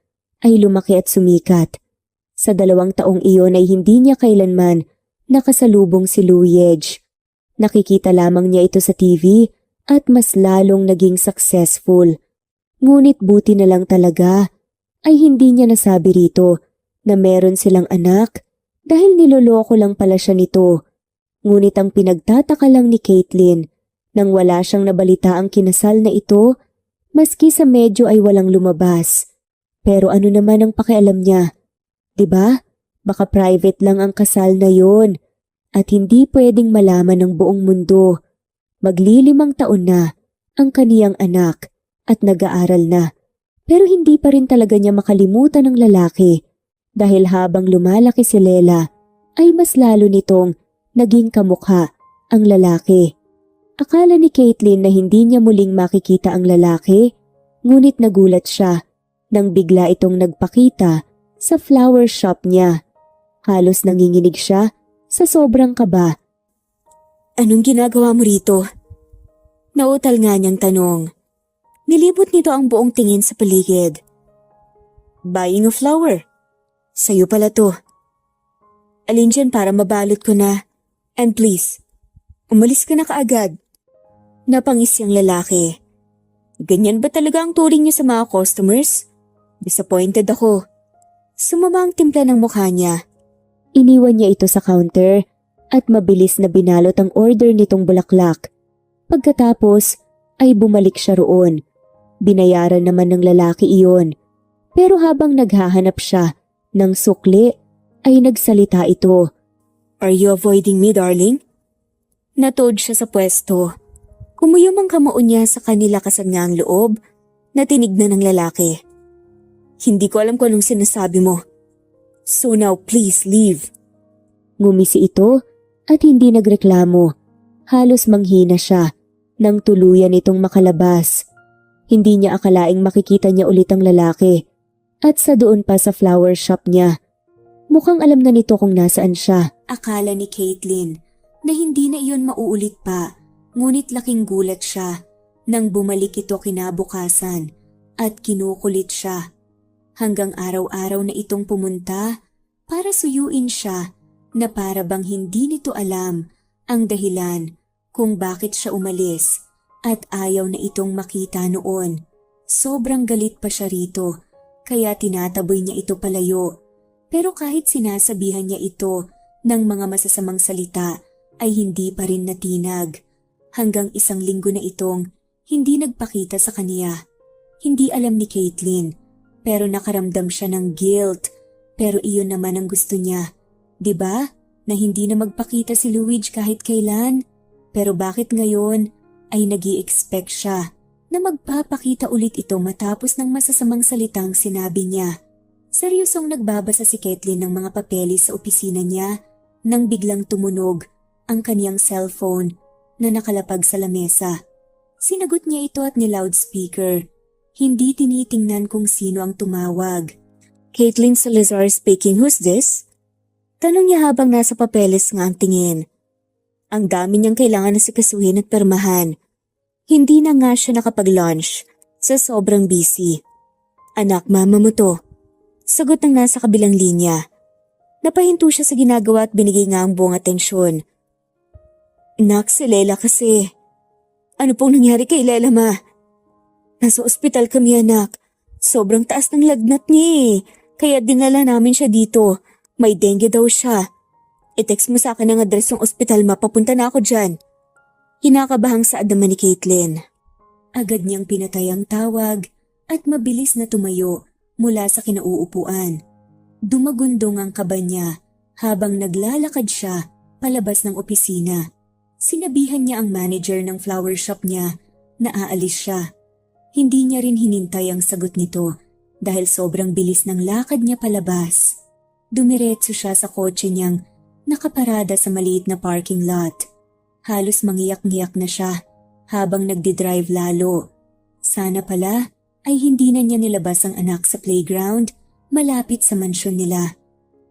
ay lumaki at sumikat. Sa 2 taong iyon ay hindi niya kailanman nakasalubong si Luigi. Nakikita lamang niya ito sa TV at mas lalong naging successful. Ngunit buti na lang talaga ay hindi niya nasabi rito na meron silang anak dahil niloloko lang pala siya nito. Ngunit ang pinagtataka lang ni Caitlin nang wala siyang nabalita ang kinasal na ito, maski sa medyo ay walang lumabas. Pero ano naman ang pakialam niya? 'Di ba? Baka private lang ang kasal na yon at hindi pwedeng malaman ng buong mundo. Magli5 taon na ang kaniyang anak at nag-aaral na. Pero hindi pa rin talaga niya makalimutan ng lalaki dahil habang lumalaki si Lela ay mas lalo nitong naging kamukha ang lalaki. Akala ni Caitlin na hindi niya muling makikita ang lalaki, ngunit nagulat siya nang bigla itong nagpakita sa flower shop niya. Halos nanginginig siya sa sobrang kaba. "Anong ginagawa mo rito?" Nautal nga niyang tanong. Nilibot nito ang buong tingin sa paligid. "Buying a flower. Sa'yo pala to. Alin dyan para mabalot ko na. And please, umalis ka na kaagad." Napangis siyang lalaki. "Ganyan ba talaga ang turing niyo sa mga customers? Disappointed ako." Sumama ang timpla ng mukha niya. Iniwan niya ito sa counter at mabilis na binalot ang order nitong bulaklak. Pagkatapos ay bumalik siya roon. Binayaran naman ng lalaki iyon. Pero habang naghahanap siya ng sukli ay nagsalita ito. "Are you avoiding me, darling? Natood siya sa pwesto. Kumuyom ang kamao niya sa kanilakasan nga ang loob na tinignan ng lalaki. Hindi ko alam kung anong sinasabi mo. So now please leave. Ngumisi ito at hindi nagreklamo. Halos manghina siya nang tuluyan itong makalabas. Hindi niya akalaing makikita niya ulit ang lalaki at sa doon pa sa flower shop niya. Mukhang alam na nito kung nasaan siya. Akala ni Caitlin na hindi na iyon mauulit pa, ngunit laking gulat siya nang bumalik ito kinabukasan at kinukulit siya. Hanggang araw-araw na itong pumunta para suyuin siya na para bang hindi nito alam ang dahilan kung bakit siya umalis at ayaw na itong makita noon. Sobrang galit pa siya rito kaya tinataboy niya ito palayo. Pero kahit sinasabihan niya ito ng mga masasamang salita ay hindi pa rin natinag. Hanggang 1 linggo na itong hindi nagpakita sa kaniya. Hindi alam ni Caitlin pero nakaramdam siya ng guilt. Pero iyon naman ang gusto niya. 'Di ba? Na hindi na magpakita si Luigi kahit kailan. Pero bakit ngayon ay nag-i-expect siya na magpapakita ulit ito matapos ng masasamang salitang sinabi niya. Seryosong nagbabasa si Caitlin ng mga papeles sa opisina niya nang biglang tumunog ang kaniyang cellphone na nakalapag sa lamesa. Sinagot niya ito at ni-loudspeaker. Hindi tinitingnan kung sino ang tumawag. Caitlin Salazar speaking, who's this? Tanong niya habang nasa papeles nga ang tingin. Ang dami niyang kailangan na sikasuhin at permahan. Hindi na nga siya nakapag-lunch sa sobrang busy. Anak, mama mo to. Sagot ng nasa kabilang linya. Napahinto siya sa ginagawa at binigay nga ang buong atensyon. Nak, si Lela kasi. Ano pong nangyari kay Lela, ma? Nasa ospital kami, anak. Sobrang taas ng lagnat niya eh. Kaya dinala namin siya dito. May dengue daw siya. I-text mo sa akin ang address ng ospital, ma. Papunta na ako dyan. Kinakabahang saad naman ni Caitlin. Agad niyang pinatay ang tawag at mabilis na tumayo mula sa kinauupuan. Dumagundong ang kaba niya habang naglalakad siya palabas ng opisina. Sinabihan niya ang manager ng flower shop niya na aalis siya. Hindi niya rin hinintay ang sagot nito dahil sobrang bilis ng lakad niya palabas. Dumiretso siya sa kotse niyang nakaparada sa maliit na parking lot. Halos mangiyak-ngiyak na siya habang nagdidrive lalo. Sana pala ay hindi na niya nilabas ang anak sa playground malapit sa mansyon nila.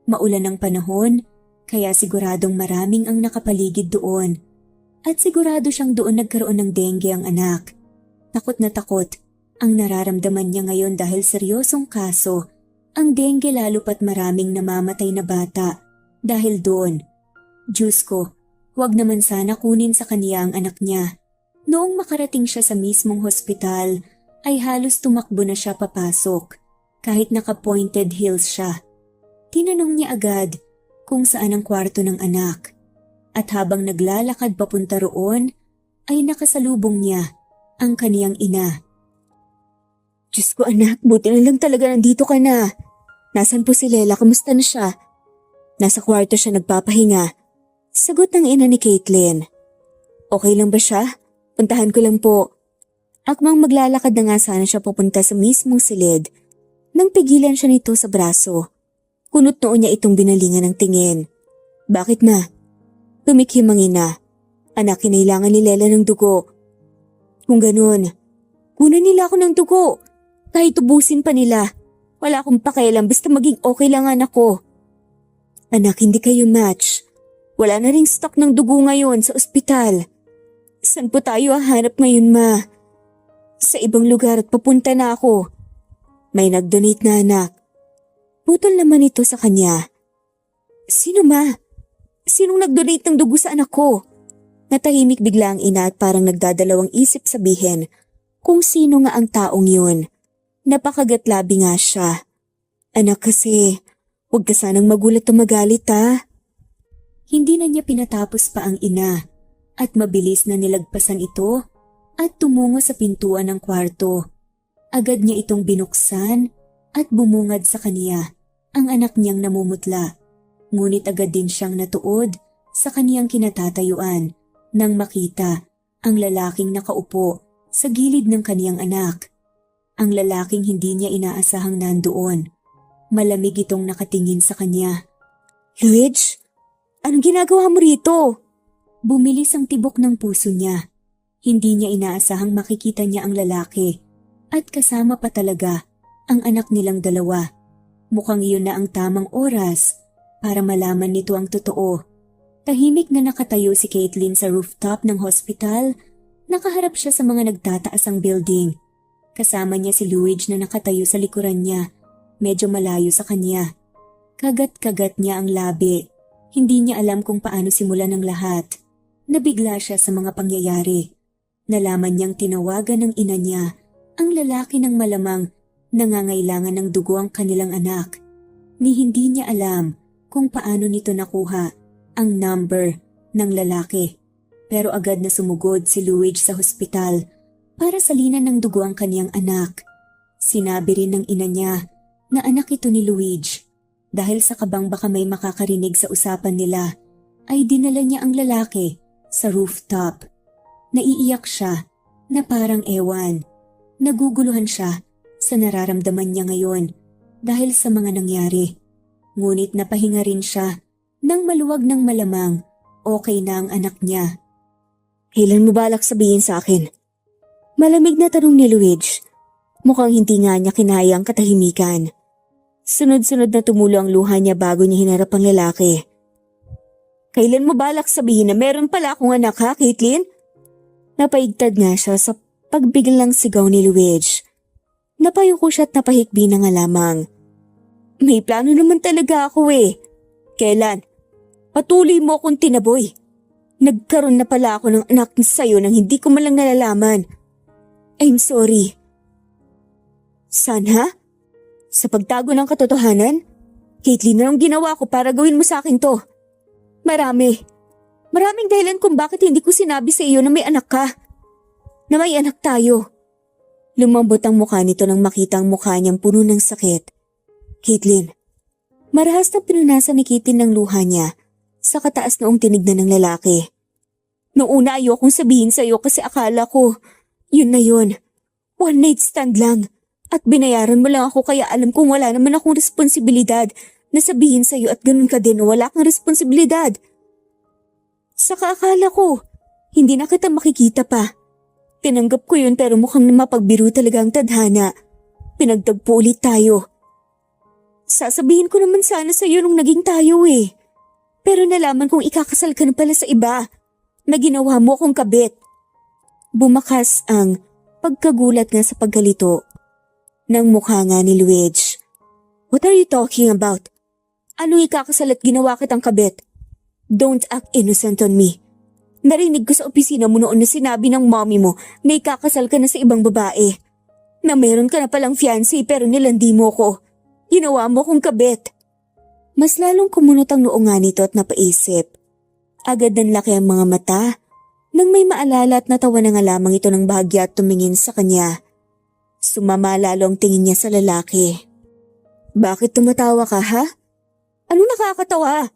Maulan ang panahon kaya siguradong maraming ang nakapaligid doon. At sigurado siyang doon nagkaroon ng dengue ang anak. Takot na takot ang nararamdaman niya ngayon dahil seryosong kaso ang dengue lalo pat maraming namamatay na bata dahil doon. Diyos ko, huwag naman sana kunin sa kaniya ang anak niya. Noong makarating siya sa mismong hospital ay halos tumakbo na siya papasok kahit naka-pointed heels siya. Tinanong niya agad kung saan ang kwarto ng anak. At habang naglalakad papunta roon, ay nakasalubong niya ang kaniyang ina. Diyos ko anak, buti na lang talaga nandito ka na. Nasaan po si Lela? Kamusta na siya? Nasa kwarto siya nagpapahinga. Sagot ng ina ni Caitlin. Okay lang ba siya? Puntahan ko lang po. Akmang maglalakad na nga sana siya pupunta sa mismong silid nang pigilan siya nito sa braso. Kunot noon niya itong binalingan ng tingin. Bakit na? Tumikhim ang ina. Anak, kinailangan ni Lela ng dugo. Kung ganun, kunan nila ako ng dugo. Kahit ubusin pa nila. Wala akong pakialam basta maging okay lang anak ko. Anak, hindi kayo match. Wala na ring stock ng dugo ngayon sa ospital. Saan po tayo hahanap ngayon, ma? Sa ibang lugar at papunta na ako. May nag-donate na anak. Putol naman ito sa kanya. Sino ma? Sinong nag-donate ng dugo sa anak ko? Natahimik bigla ang ina at parang nagdadalawang isip sabihin kung sino nga ang taong yun. Napakagatlabi nga siya. Anak kasi, huwag ka sanang magulat o magalit ha. Hindi na niya pinatapos pa ang ina at mabilis na nilagpasan ito at tumungo sa pintuan ng kwarto. Agad niya itong binuksan at bumungad sa kaniya ang anak niyang namumutla. Ngunit agad din siyang natuod sa kaniyang kinatatayuan nang makita ang lalaking nakaupo sa gilid ng kaniyang anak. Ang lalaking hindi niya inaasahang nandoon. Malamig itong nakatingin sa kanya. "Luigi, anong ginagawa mo rito?" Bumilis ang tibok ng puso niya. Hindi niya inaasahang makikita niya ang lalaki at kasama pa talaga ang anak nilang dalawa. Mukhang iyon na ang tamang oras para malaman nito ang totoo. Tahimik na nakatayo si Caitlin sa rooftop ng hospital. Nakaharap siya sa mga nagtataasang building. Kasama niya si Luigi na nakatayo sa likuran niya, medyo malayo sa kanya. Kagat-kagat niya ang labi. Hindi niya alam kung paano simulan ang lahat. Nabigla siya sa mga pangyayari. Nalaman niyang tinawagan ng ina niya ang lalaki ng malamang nangangailangan ng dugo ang kanilang anak. Ni hindi niya alam kung paano nito nakuha ang number ng lalaki. Pero agad na sumugod si Luigi sa hospital para salinan ng dugo ang kaniyang anak. Sinabi rin ng ina niya na anak ito ni Luigi. Dahil sa kabang baka may makakarinig sa usapan nila, ay dinala niya ang lalaki sa rooftop. Naiiyak siya na parang ewan. Naguguluhan siya sa nararamdaman niya ngayon dahil sa mga nangyari. Ngunit napahinga rin siya nang maluwag ng malamang okay na ang anak niya. "Kailan mo balak sabihin sa akin?" Malamig na tanong ni Luigi. Mukhang hindi nga niya kinaya ang katahimikan. Sunod-sunod na tumulo ang luha niya bago niya hinarap ang lalaki. "Kailan mo balak sabihin na meron pala akong anak, ha, Caitlin?" Napaigtad nga siya sa pagbiglang sigaw ni Luigi. Napayuko siya at napahikbi na nga lamang. "May plano naman talaga ako eh. Kailan? Patuloy mo akong tinaboy. Nagkaroon na pala ako ng anak sa'yo nang hindi ko malang nalalaman. I'm sorry." "San ha? Sa pagtago ng katotohanan? Caitlin, anong ginawa ko para gawin mo sa akin to? Maraming dahilan kung bakit hindi ko sinabi sa iyo na may anak ka. Na may anak tayo." Lumambot ang mukha nito nang makita ang mukha niyang puno ng sakit. "Caitlin." Marahas na pinunasan ni Caitlin ng luha niya sa kataas noong tinignan ng lalaki. "Noong una ayokong sabihin sa iyo kasi akala ko, yun na yun. One night stand lang. At binayaran mo lang ako kaya alam kong wala naman akong responsibilidad na sabihin sa iyo at ganun ka din wala kang responsibilidad. Saka akala ko, hindi na kita makikita pa. Tinanggap ko yun pero mukhang mapagbiro talaga ang tadhana. Pinagtagpo ulit tayo. Sasabihin ko naman sana sa iyo nung naging tayo eh. Pero nalaman kong ikakasal ka na pala sa iba na ginawa mo akong kabit." Bumakas ang pagkagulat nga sa pagkalito ng mukha nga ni Luigi. "What are you talking about? Anong ikakasal at ginawa kitang kabit? Don't act innocent on me. Narinig ko sa opisina mo noon na sinabi ng mommy mo na ikakasal ka na sa ibang babae. Na meron ka na palang fiancé pero nilandi mo ko. Ginawa mo kong kabit." Mas lalong kumunot ang noo nga nito at napaisip. Agad nanlaki ang mga mata nang may maalala at natawa na nga lamang ito ng bahagya at tumingin sa kanya. Sumama lalo ang tingin niya sa lalaki. "Bakit tumatawa ka, ha? Anong nakakatawa?"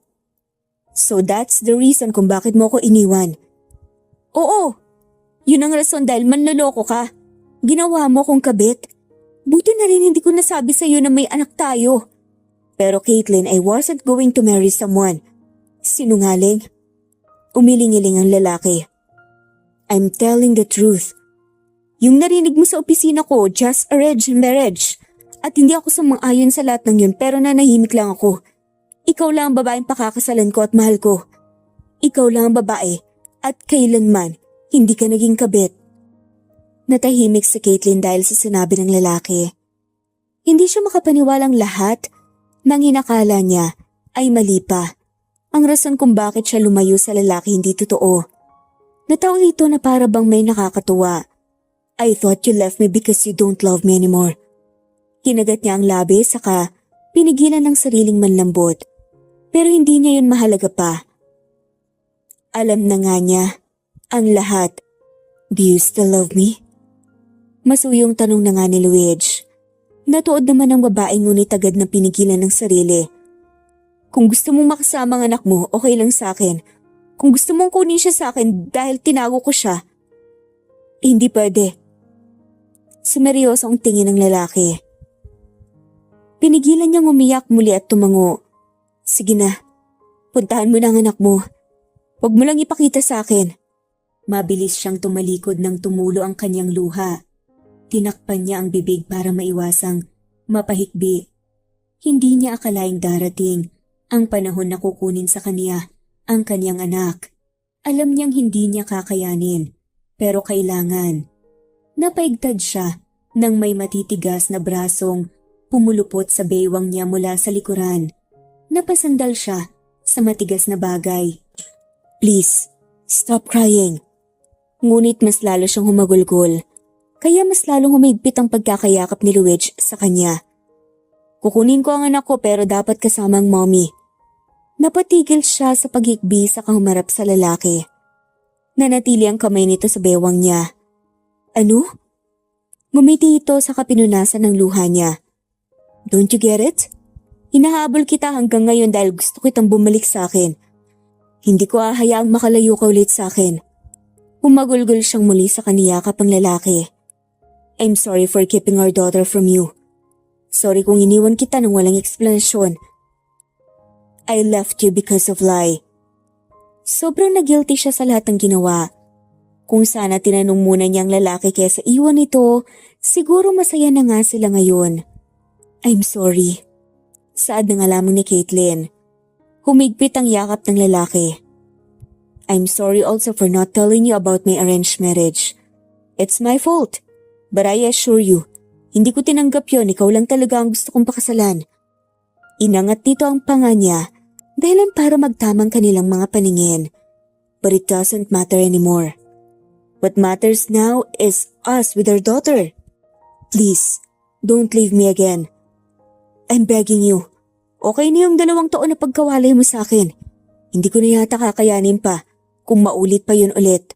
"So that's the reason kung bakit mo ko iniwan." "Oo, yun ang rason dahil manloloko ka. Ginawa mo kong kabit. Buti na rin hindi ko nasabi sa iyo na may anak tayo. Pero Caitlin, I wasn't going to marry someone." Sinungaling. Umiling-iling ang lalaki. "I'm telling the truth. Yung narinig mo sa opisina ko, just arranged marriage. At hindi ako sumang-ayon sa lahat ng yun pero nanahimik lang ako. Ikaw lang ang babaeng pakakasalan ko at mahal ko. Ikaw lang ang babae at kailanman hindi ka naging kabit." Natahimik si Caitlin dahil sa sinabi ng lalaki. Hindi siya makapaniwalang lahat ng inakala niya ay mali pa. Ang rason kung bakit siya lumayo sa lalaki hindi totoo. Natawa ito na para bang may nakakatuwa. "I thought you left me because you don't love me anymore." Kinagat niya ang labi saka pinigilan ng sariling manlambot. Pero hindi niya yun mahalaga pa. Alam na nga niya ang lahat. "Do you still love me?" Masuyong tanong na nga ni Luigi. Natuod naman ang babae ngunit agad na pinigilan ng sarili. "Kung gusto mong makasama ang anak mo, okay lang sa akin. Kung gusto mong kunin siya sa akin dahil tinago ko siya, hindi pwede. Sumeryoso ang tingin ng lalaki. Pinigilan niyang umiyak muli at tumango. Sige na, puntahan mo na ang anak mo. Huwag mo lang ipakita sa akin. Mabilis siyang tumalikod nang tumulo ang kanyang luha. Tinakpan niya ang bibig para maiwasang mapahikbi. Hindi niya akalaing darating ang panahon na kukunin sa kanya ang kanyang anak. Alam niyang hindi niya kakayanin, pero kailangan. Napaigtad siya nang may matitigas na brasong pumulupot sa baywang niya mula sa likuran. Napasandal siya sa matigas na bagay. Please, stop crying. Ngunit mas lalo siyang humagulgol, kaya mas lalong humigpit ang pagkakayakap ni Luigi sa kanya. Kukunin ko ang anak ko pero dapat kasama ang mommy. Napatigil siya sa paghikbi sa kahumarap sa lalaki. Nanatili ang kamay nito sa bewang niya. Ano? Ngumiti ito sa kapinunasan ng luha niya. Don't you get it? Hinahabol kita hanggang ngayon dahil gusto kitang bumalik sa akin. Hindi ko hahayaang makalayo ka ulit sa akin. Humagulgol siyang muli sa kaniyakap ang lalaki. I'm sorry for keeping our daughter from you. Sorry kung iniwan kita ng walang eksplanasyon. I left you because of lie. Sobrang na-guilty siya sa lahat ng ginawa. Kung sana tinanong muna niyang lalaki kesa iwan ito, siguro masaya na nga sila ngayon. I'm sorry. Saad na nga lamang ni Caitlin. Humigpit ang yakap ng lalaki. I'm sorry also for not telling you about my arranged marriage. It's my fault. But I assure you, hindi ko tinanggap yon, ikaw lang talaga ang gusto kong pakasalan. Inangat nito ang panga niya dahilan para magtamang kanilang mga paningin. But it doesn't matter anymore. What matters now is us with our daughter. Please, don't leave me again. I'm begging you. Okay na yung 2 taon na pagkawalay mo sa akin. Hindi ko na yata kakayanin pa kung maulit pa yun ulit.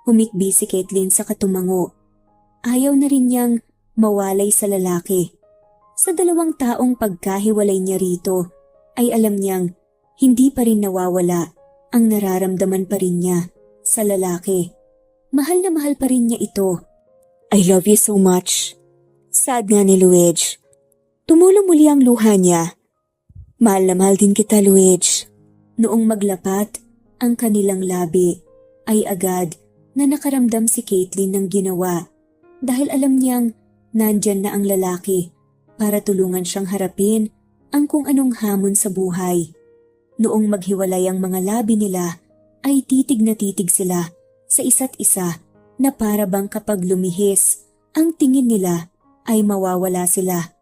Humikbi si Caitlin sa katumango. Ayaw na rin niyang mawalay sa lalaki. Sa 2 taong pagkahiwalay niya rito, ay alam niyang hindi pa rin nawawala ang nararamdaman pa rin niya sa lalaki. Mahal na mahal pa rin niya ito. I love you so much. Sad nga ni Luigi. Tumulong muli ang luha niya. Mahal na mahal din kita, Luigi. Noong maglapat ang kanilang labi, ay agad na nakaramdam si Caitlin ng ginawa dahil alam niyang nandyan na ang lalaki para tulungan siyang harapin ang kung anong hamon sa buhay. Noong maghiwalay ang mga labi nila, ay titig na titig sila sa isa't isa na para bang kapag lumihis, ang tingin nila ay mawawala sila.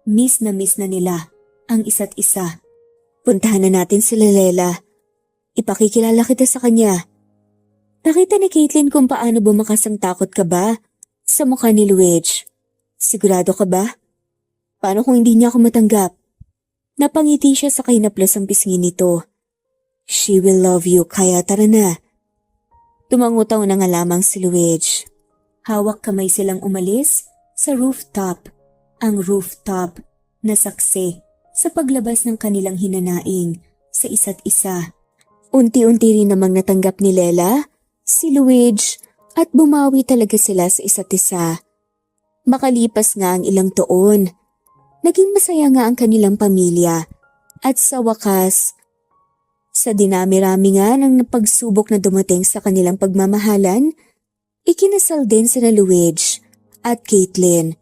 Miss na nila ang isa't isa. Puntahan na natin sila Lela. Ipakikilala kita sa kanya. Nakita ni Caitlin kung paano bumakas ang takot ka ba sa mukha ni Luigi. Sigurado ka ba? Paano kung hindi niya ako matanggap? Napangiti siya sa kahinaplas ang pisngi nito. She will love you, kaya tara na. Tumangutaw na nga lamang si Luigi. Hawak kamay silang umalis sa rooftop. Ang rooftop na saksi sa paglabas ng kanilang hinanaing sa isa't isa. Unti-unti rin namang natanggap ni Lela, si Luigi at bumawi talaga sila sa isa't isa. Makalipas nga ang ilang taon, naging masaya nga ang kanilang pamilya at sa wakas, sa dinami-rami nga ng pagsubok na dumating sa kanilang pagmamahalan, ikinasal din sina Luigi at Caitlin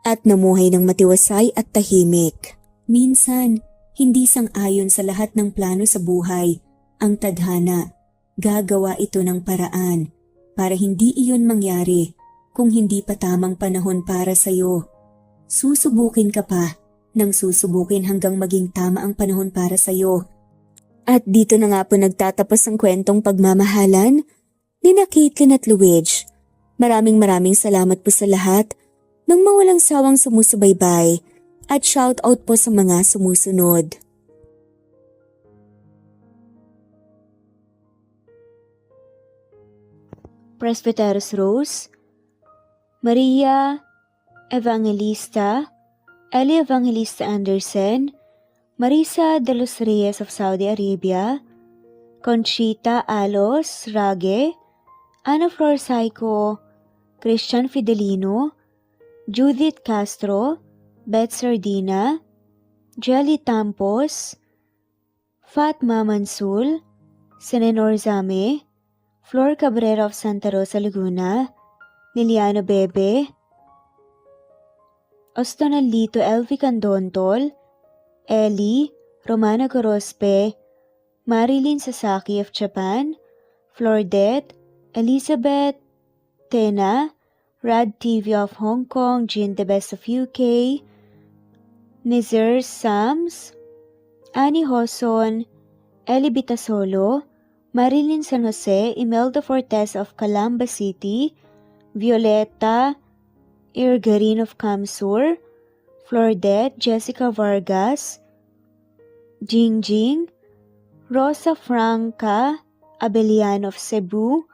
at namuhay ng matiwasay at tahimik. Minsan, hindi sang-ayon sa lahat ng plano sa buhay ang tadhana. Gagawa ito ng paraan para hindi iyon mangyari kung hindi pa tamang panahon para sa'yo. Susubukin ka pa nang susubukin hanggang maging tama ang panahon para sa'yo. At dito na nga po nagtatapos ang kwentong pagmamahalan ni Caitlin at Luigi. Maraming salamat po sa lahat ng mawalang sawang sumusubaybay at shout out po sa mga sumusunod. Presbyteros Rose, Maria Evangelista, Eli Evangelista Anderson, Marisa de los Reyes of Saudi Arabia, Conchita Alos Rage, Ana Flor Saico, Christian Fidelino, Judith Castro, Beth Sardina, Jelly Tampos, Fatma Mansul, Senenor Zame, Flor Cabrera of Santa Rosa Laguna, Liliano Bebe, Ostonalito Elvi Candontol, Ellie, Romana Gorospe, Marilyn Sasaki of Japan, Flordet, Elizabeth Tena, Rad TV of Hong Kong, Jean the Best of UK, Nizar Sams, Annie Hoson, Ellie Bitasolo, Marilyn San Jose, Imelda Fortes of Calamba City, Violeta Irgarin of Kamsur, Flordet, Jessica Vargas, Jingjing, Rosa Franca Abelian of Cebu,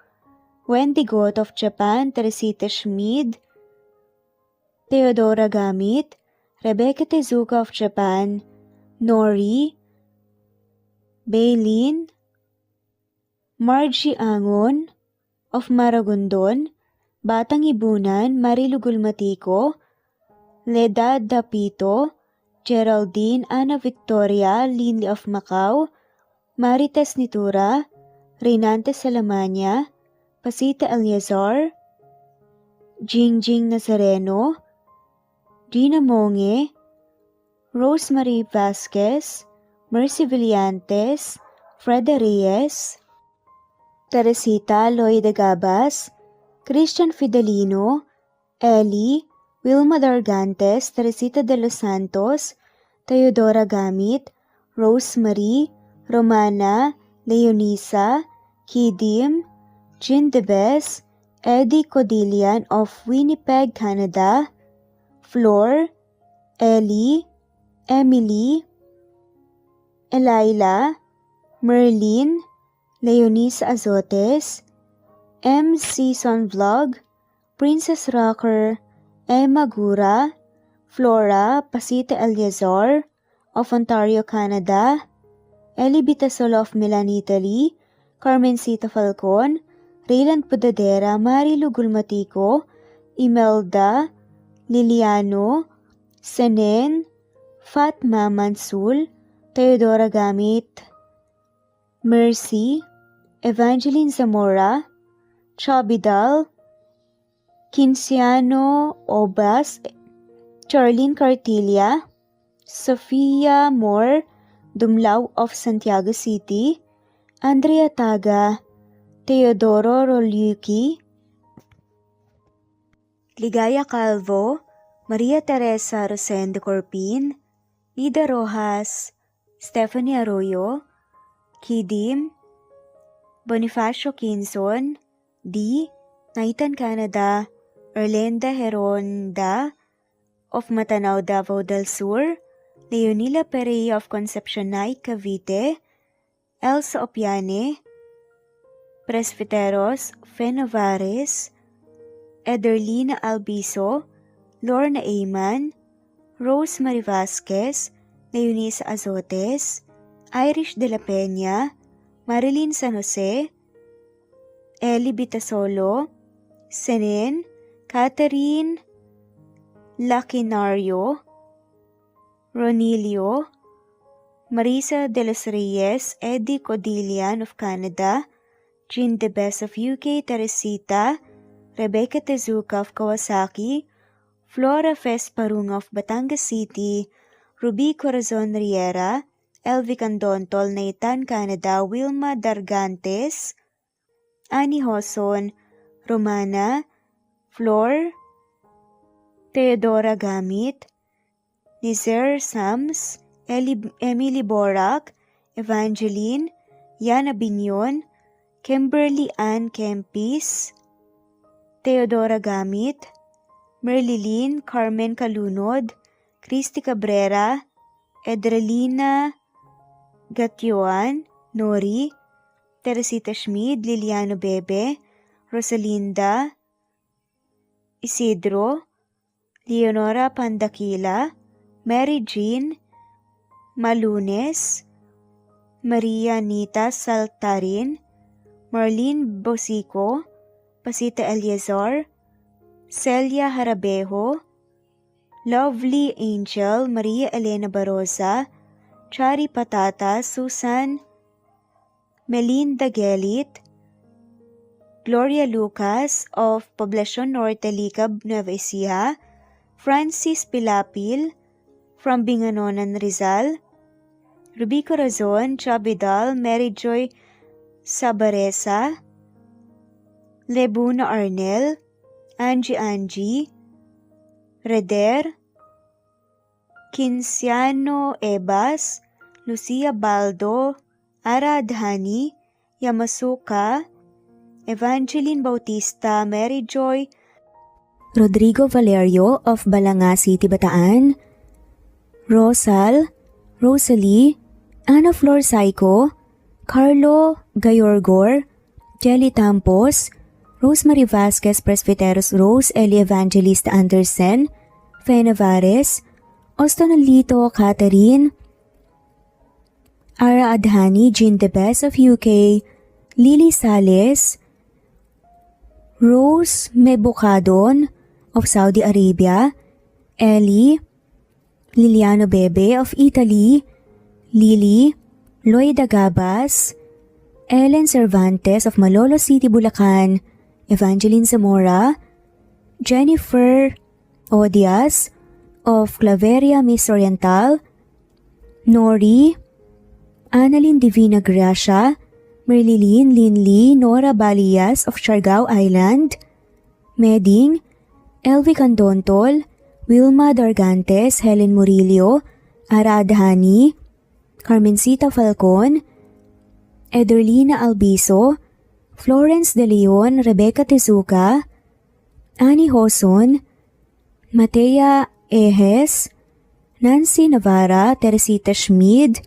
Wendy Goth of Japan, Teresita Schmid, Theodora Gamit, Rebecca Tezuka of Japan, Nori, Baylin, Margie Angon of Maragondon, Batang Ibunan, Marilu Gulmatico, Leda Dapito, Geraldine Ana Victoria, Lindy of Macau, Marites Nitura, Reynante Salamania, Pasita Eliazar, Jingjing Nazareno, Gina Monge, Rosemary Vasquez, Mercy Villantes, Freda Reyes, Teresita Loida Gabas, Christian Fidelino, Ellie, Wilma Dargantes, Teresita de los Santos, Teodora Gamit, Rosemary, Romana, Leonisa, Kidim, Jean Debes, Eddie Codillian of Winnipeg, Canada, Flor, Ellie, Emily, Elila, Merlin, Leonisa Azotes, M. Season Vlog, Princess Rocker, Emma Gura, Flora Pasita Eliazar of Ontario, Canada, Ellie Bitasolo of Milan, Italy, Carmencita Falcon, Rayland Pudadera, Marilu Gulmatico, Imelda, Liliano, Senen, Fatma Mansul, Teodora Gamit, Mercy, Evangeline Zamora, Chabidal, Kinciano Obas, Charlene Cartilla, Sofia Moore, Dumlao of Santiago City, Andrea Taga, Teodoro Roliuki, Ligaya Calvo, Maria Teresa Rosendo Corpin, Ida Rojas, Stephanie Arroyo, Kidim, Bonifacio Quinzon, D. Naitan, Canada, Erlenda Heronda of Matanao, Davao del Sur, Leonila Pereira of Concepcion Night, Cavite, Elsa Opiane, Presbiteros Fenovares, Ederlina Albiso, Lorna Ayman, Rosemary Vasquez, Leonisa Azotes, Irish de la Peña, Marilyn San Jose, Ellie Bitasolo, Senen, Catherine Lacinario, Ronilio, Marisa de los Reyes, Eddie Codillian of Canada, Jean the Best of UK, Teresita, Rebecca Tezuka of Kawasaki, Flora Fest Parung of Batangas City, Ruby Corazon Riera, Elvi Candontol, Naitan, Canada, Wilma Dargantes, Annie Hoson, Romana, Flor, Teodora Gamit, Nizar Sams, Emily Borak, Evangeline, Yana Binyon, Kimberly Ann Kempis, Teodora Gamit, Merlilyn Carmen Calunod, Christy Cabrera, Edrelina Gatyoan, Nori, Teresita Schmid, Liliano Bebe, Rosalinda Isidro, Leonora Pandakila, Mary Jean Malunes, Maria Nita Saltarin, Marlene Bosico, Pasita Eliazar, Celia Harabejo, Lovely Angel, Maria Elena Barosa, Chari Patata, Susan, Melinda Gelit, Gloria Lucas of Poblacion Norte, Licab, Nueva Ecija, Francis Pilapil from Binganonan, Rizal, Ruby Corazon, Chabidal, Mary Joy Sabaresa, Lebuna Arnel, Angie, Reder, Kinciano Ebas, Lucia Baldo, Ara Adhani, Yamasuka, Evangeline Bautista, Mary Joy, Rodrigo Valerio of Balanga City, Bataan, Rosalie, Ana Flor Saico, Carlo Gayorgor, Jelly Tampos, Rosemary Vasquez Presbyteros Rose, Eli Evangelista Anderson, Fe Navares, Ostonalito Catherine, Ara Adhani, Jean Debes of UK, Lily Sales, Rose Mebucadon of Saudi Arabia, Ellie, Liliano Bebe of Italy, Lily, Loida Gabas, Ellen Cervantes of Malolo City, Bulacan, Evangeline Zamora, Jennifer Odias of Claveria Miss Oriental, Nori, Annalyn Divina Gracia, Merlilyn Linley Nora Balias of Siargao Island, Meding, Elvi Candontol, Wilma Dargantes, Helen Murillo, Ara Adhani, Carmencita Falcon, Ederlina Albiso, Florence De Leon, Rebecca Tezuka, Annie Hoson, Matea Ejes, Nancy Navarra, Teresita Schmid,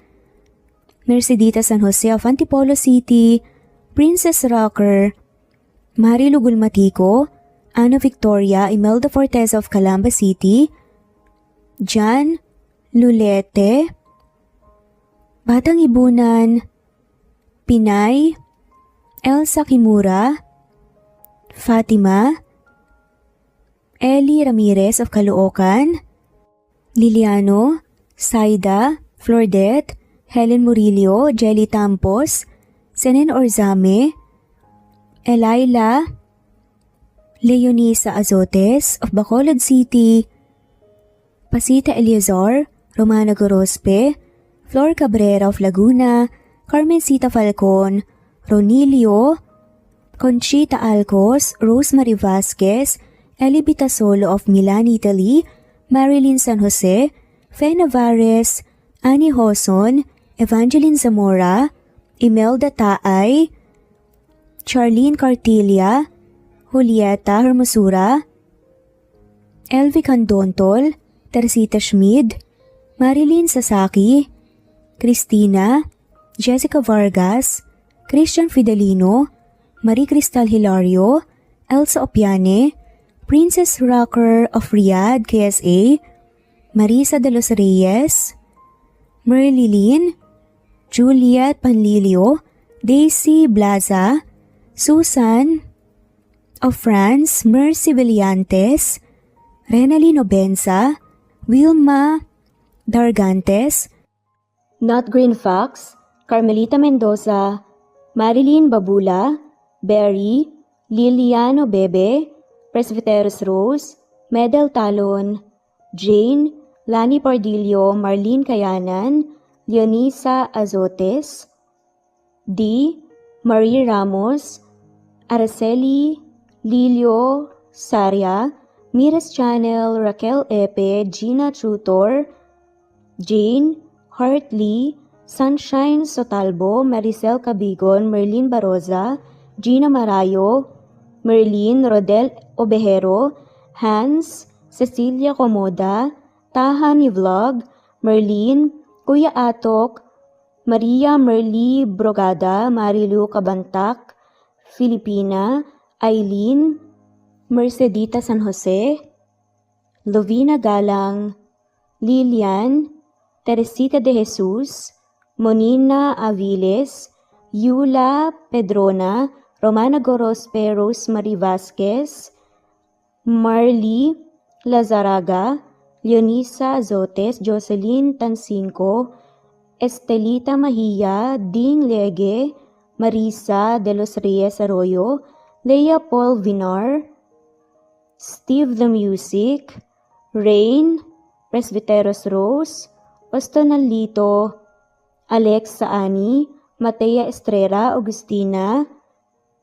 Mercedita San Jose of Antipolo City, Princess Rocker, Marilu Gulmatico, Ana Victoria, Imelda Fortes of Calamba City, Jan Lulete, Batang Ibunan, Pinay, Elsa Kimura, Fatima, Eli Ramirez of Caloocan, Liliano, Saida, Flordet, Helen Murillo, Jelly Tampos, Senen Orzame, Elaila, Leonisa Azotes of Bacolod City, Pasita Eliazar, Romana Gorospe, Flor Cabrera of Laguna, Carmencita Falcon, Ronilio, Conchita Alcos, Rosemary Vasquez, Eli Bitasolo of Milan, Italy, Marilyn San Jose, Fe Navares, Annie Hoson, Evangeline Zamora, Imelda Taay, Charlene Cartilia, Julieta Hermosura, Elvi Candontol, Teresita Schmid, Marilyn Sasaki, Christina, Jessica Vargas, Christian Fidelino, Marie Cristal Hilario, Elsa Opiane, Princess Rocker of Riyadh, KSA, Marisa de los Reyes, Merlilyn, Juliet Panlilio, Daisy Blaza, Susan of France, Mercy Villantes, Renalyn Obenza, Wilma Dargantes, Not Green Fox, Carmelita Mendoza, Marilyn Babula, Berry, Liliano Bebe, Presbyteros Rose, Medel Talon, Jane, Lani Pardillo, Marlene Kayanan, Leonisa Azotes, D. Marie Ramos, Araceli Lilio Saria, Miras Channel, Raquel Epe, Gina Tutor, Jane Hartley, Sunshine Sotalbo, Maricel Cabigon, Merlin Baroza, Gina Marayo, Merlin Rodel Obejero, Hans, Cecilia Comoda, Tahani Vlog, Merlin, Kuya Atok, Maria Merly Brogada, Marilu Cabantak, Filipina, Eileen, Mercedita San Jose, Lovina Galang, Lilian, Teresita de Jesus, Monina Aviles, Yula Pedrona, Romana Gorospe, Rosemary Vasquez, Marley Lazaraga, Leonisa Azotes, Jocelyn Tancinco, Estelita Mahia, Ding Lege, Marisa de los Reyes Arroyo, Leia Paul Vinar, Steve the Music, Rain, Presbyteros Rose, Ostonalito, Alex Saani, Matea Estrella, Agustina,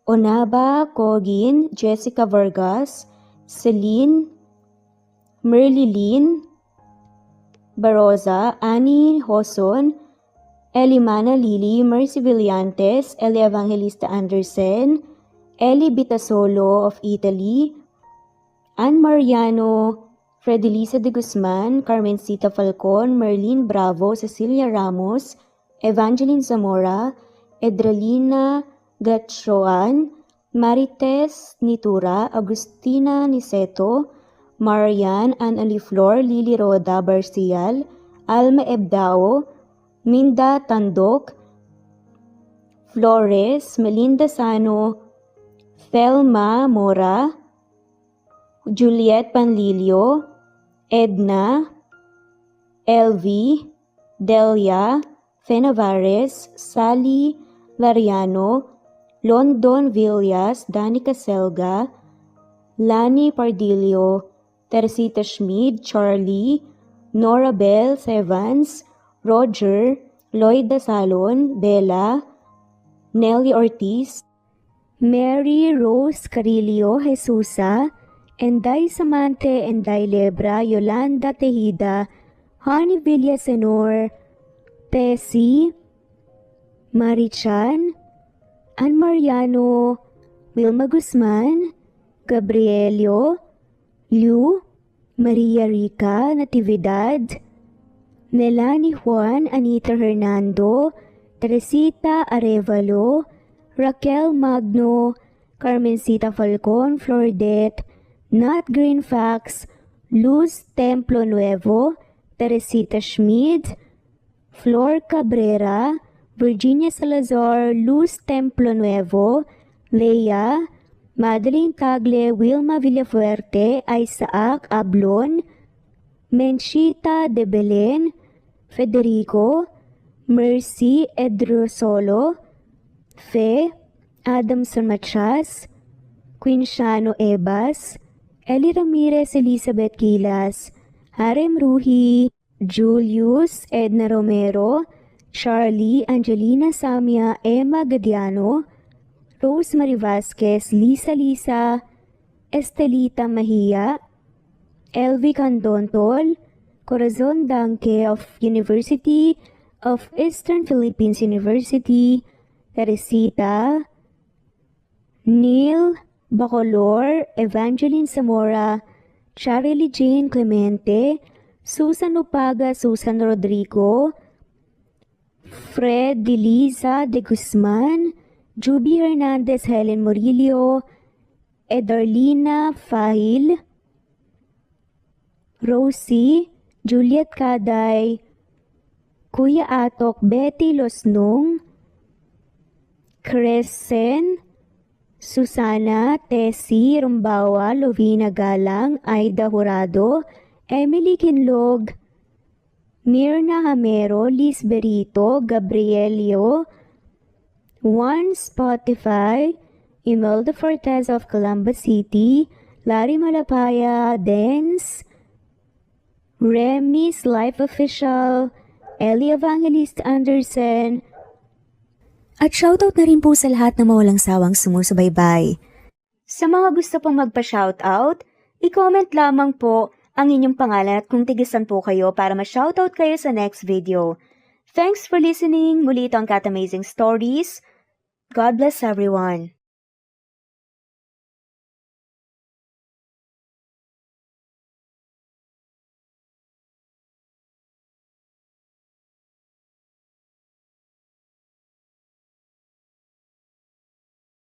Onaba Cogin, Jessica Vargas, Celine, Merlilyn Baroza, Annie Hoson, Elimana Lili, Mercy Villantes, Eli Evangelista Anderson, Eli Bitasolo of Italy, Ann Mariano, Fredelisa de Guzman, Carmencita Falcon, Merlin Bravo, Cecilia Ramos, Evangeline Zamora, Edralina Gatchoan, Marites Nitura, Agustina Niceto, Marian, Ann Aliflor, Lily Roda Barcial, Alma Ebdao, Minda Tandok, Flores, Melinda Sano, Thelma Mora, Juliet Panlilio, Edna, Elvie, Delia, Fenavares, Sally Lariano, London Villas, Danica Selga, Lani Pardillo, Teresita Schmid, Charlie, Nora Bell Evans, Roger, Lloyd Dasalon, Bella, Nelly Ortiz, Mary Rose Carillo Jesusa, Enday Samante, Enday Lebra, Yolanda Tejida, Honey Villasenor, Tessie, Marichan, Ann Mariano, Wilma Guzman, Gabrielio, Liu, Maria Rica Natividad, Melanie Juan, Anita Hernando, Teresita Arevalo, Raquel Magno, Carmencita Falcon, Flordet, Nat Greenfax, Luz Templo Nuevo, Teresita Schmid, Flor Cabrera, Virginia Salazar, Luz Templo Nuevo, Leia, Madeline Tagle, Wilma Villafuerte, Isaac Ablon, Menchita de Belen, Federico, Mercy Edrosolo, Fe, Adamson Machas, Quinciano Ebas, Eli Ramirez Elizabeth Gilas, Harem Ruhi, Julius Edna Romero, Charlie Angelina Samia, Emma Gadiano, Rosemary Vasquez, Lisa, Estelita Mahia, Elvi Candontol, Corazon Danke of University of Eastern Philippines University, Teresita, Neil Bacolor, Evangeline Zamora, Charlie Jane Clemente, Susan Upaga, Susan Rodrigo, Fred Deliza de Guzman, Juby Hernandez, Helen Murillo, Edarlina Fahil, Rosie, Juliet Kaday, Kuya Atok, Betty Losnong, Crescen, Susana, Tessie Rumbawa, Lovina Galang, Aida Jurado, Emily Kinlog, Mirna Hamero, Liz Berito, Gabrielio, Juan Spotify, Imelda Fortes of Columbus City, Larry Malapaya, Dance, Remy's Life Official, Ellie Evangelist Anderson, At shoutout na rin po sa lahat na mawalang sawang sumusubaybay. Sa mga gusto pong magpa-shoutout, i-comment lamang po ang inyong pangalan at kung tigisan po kayo para ma-shoutout kayo sa next video. Thanks for listening. Muli ito ang Cat Amazing Stories. God bless everyone.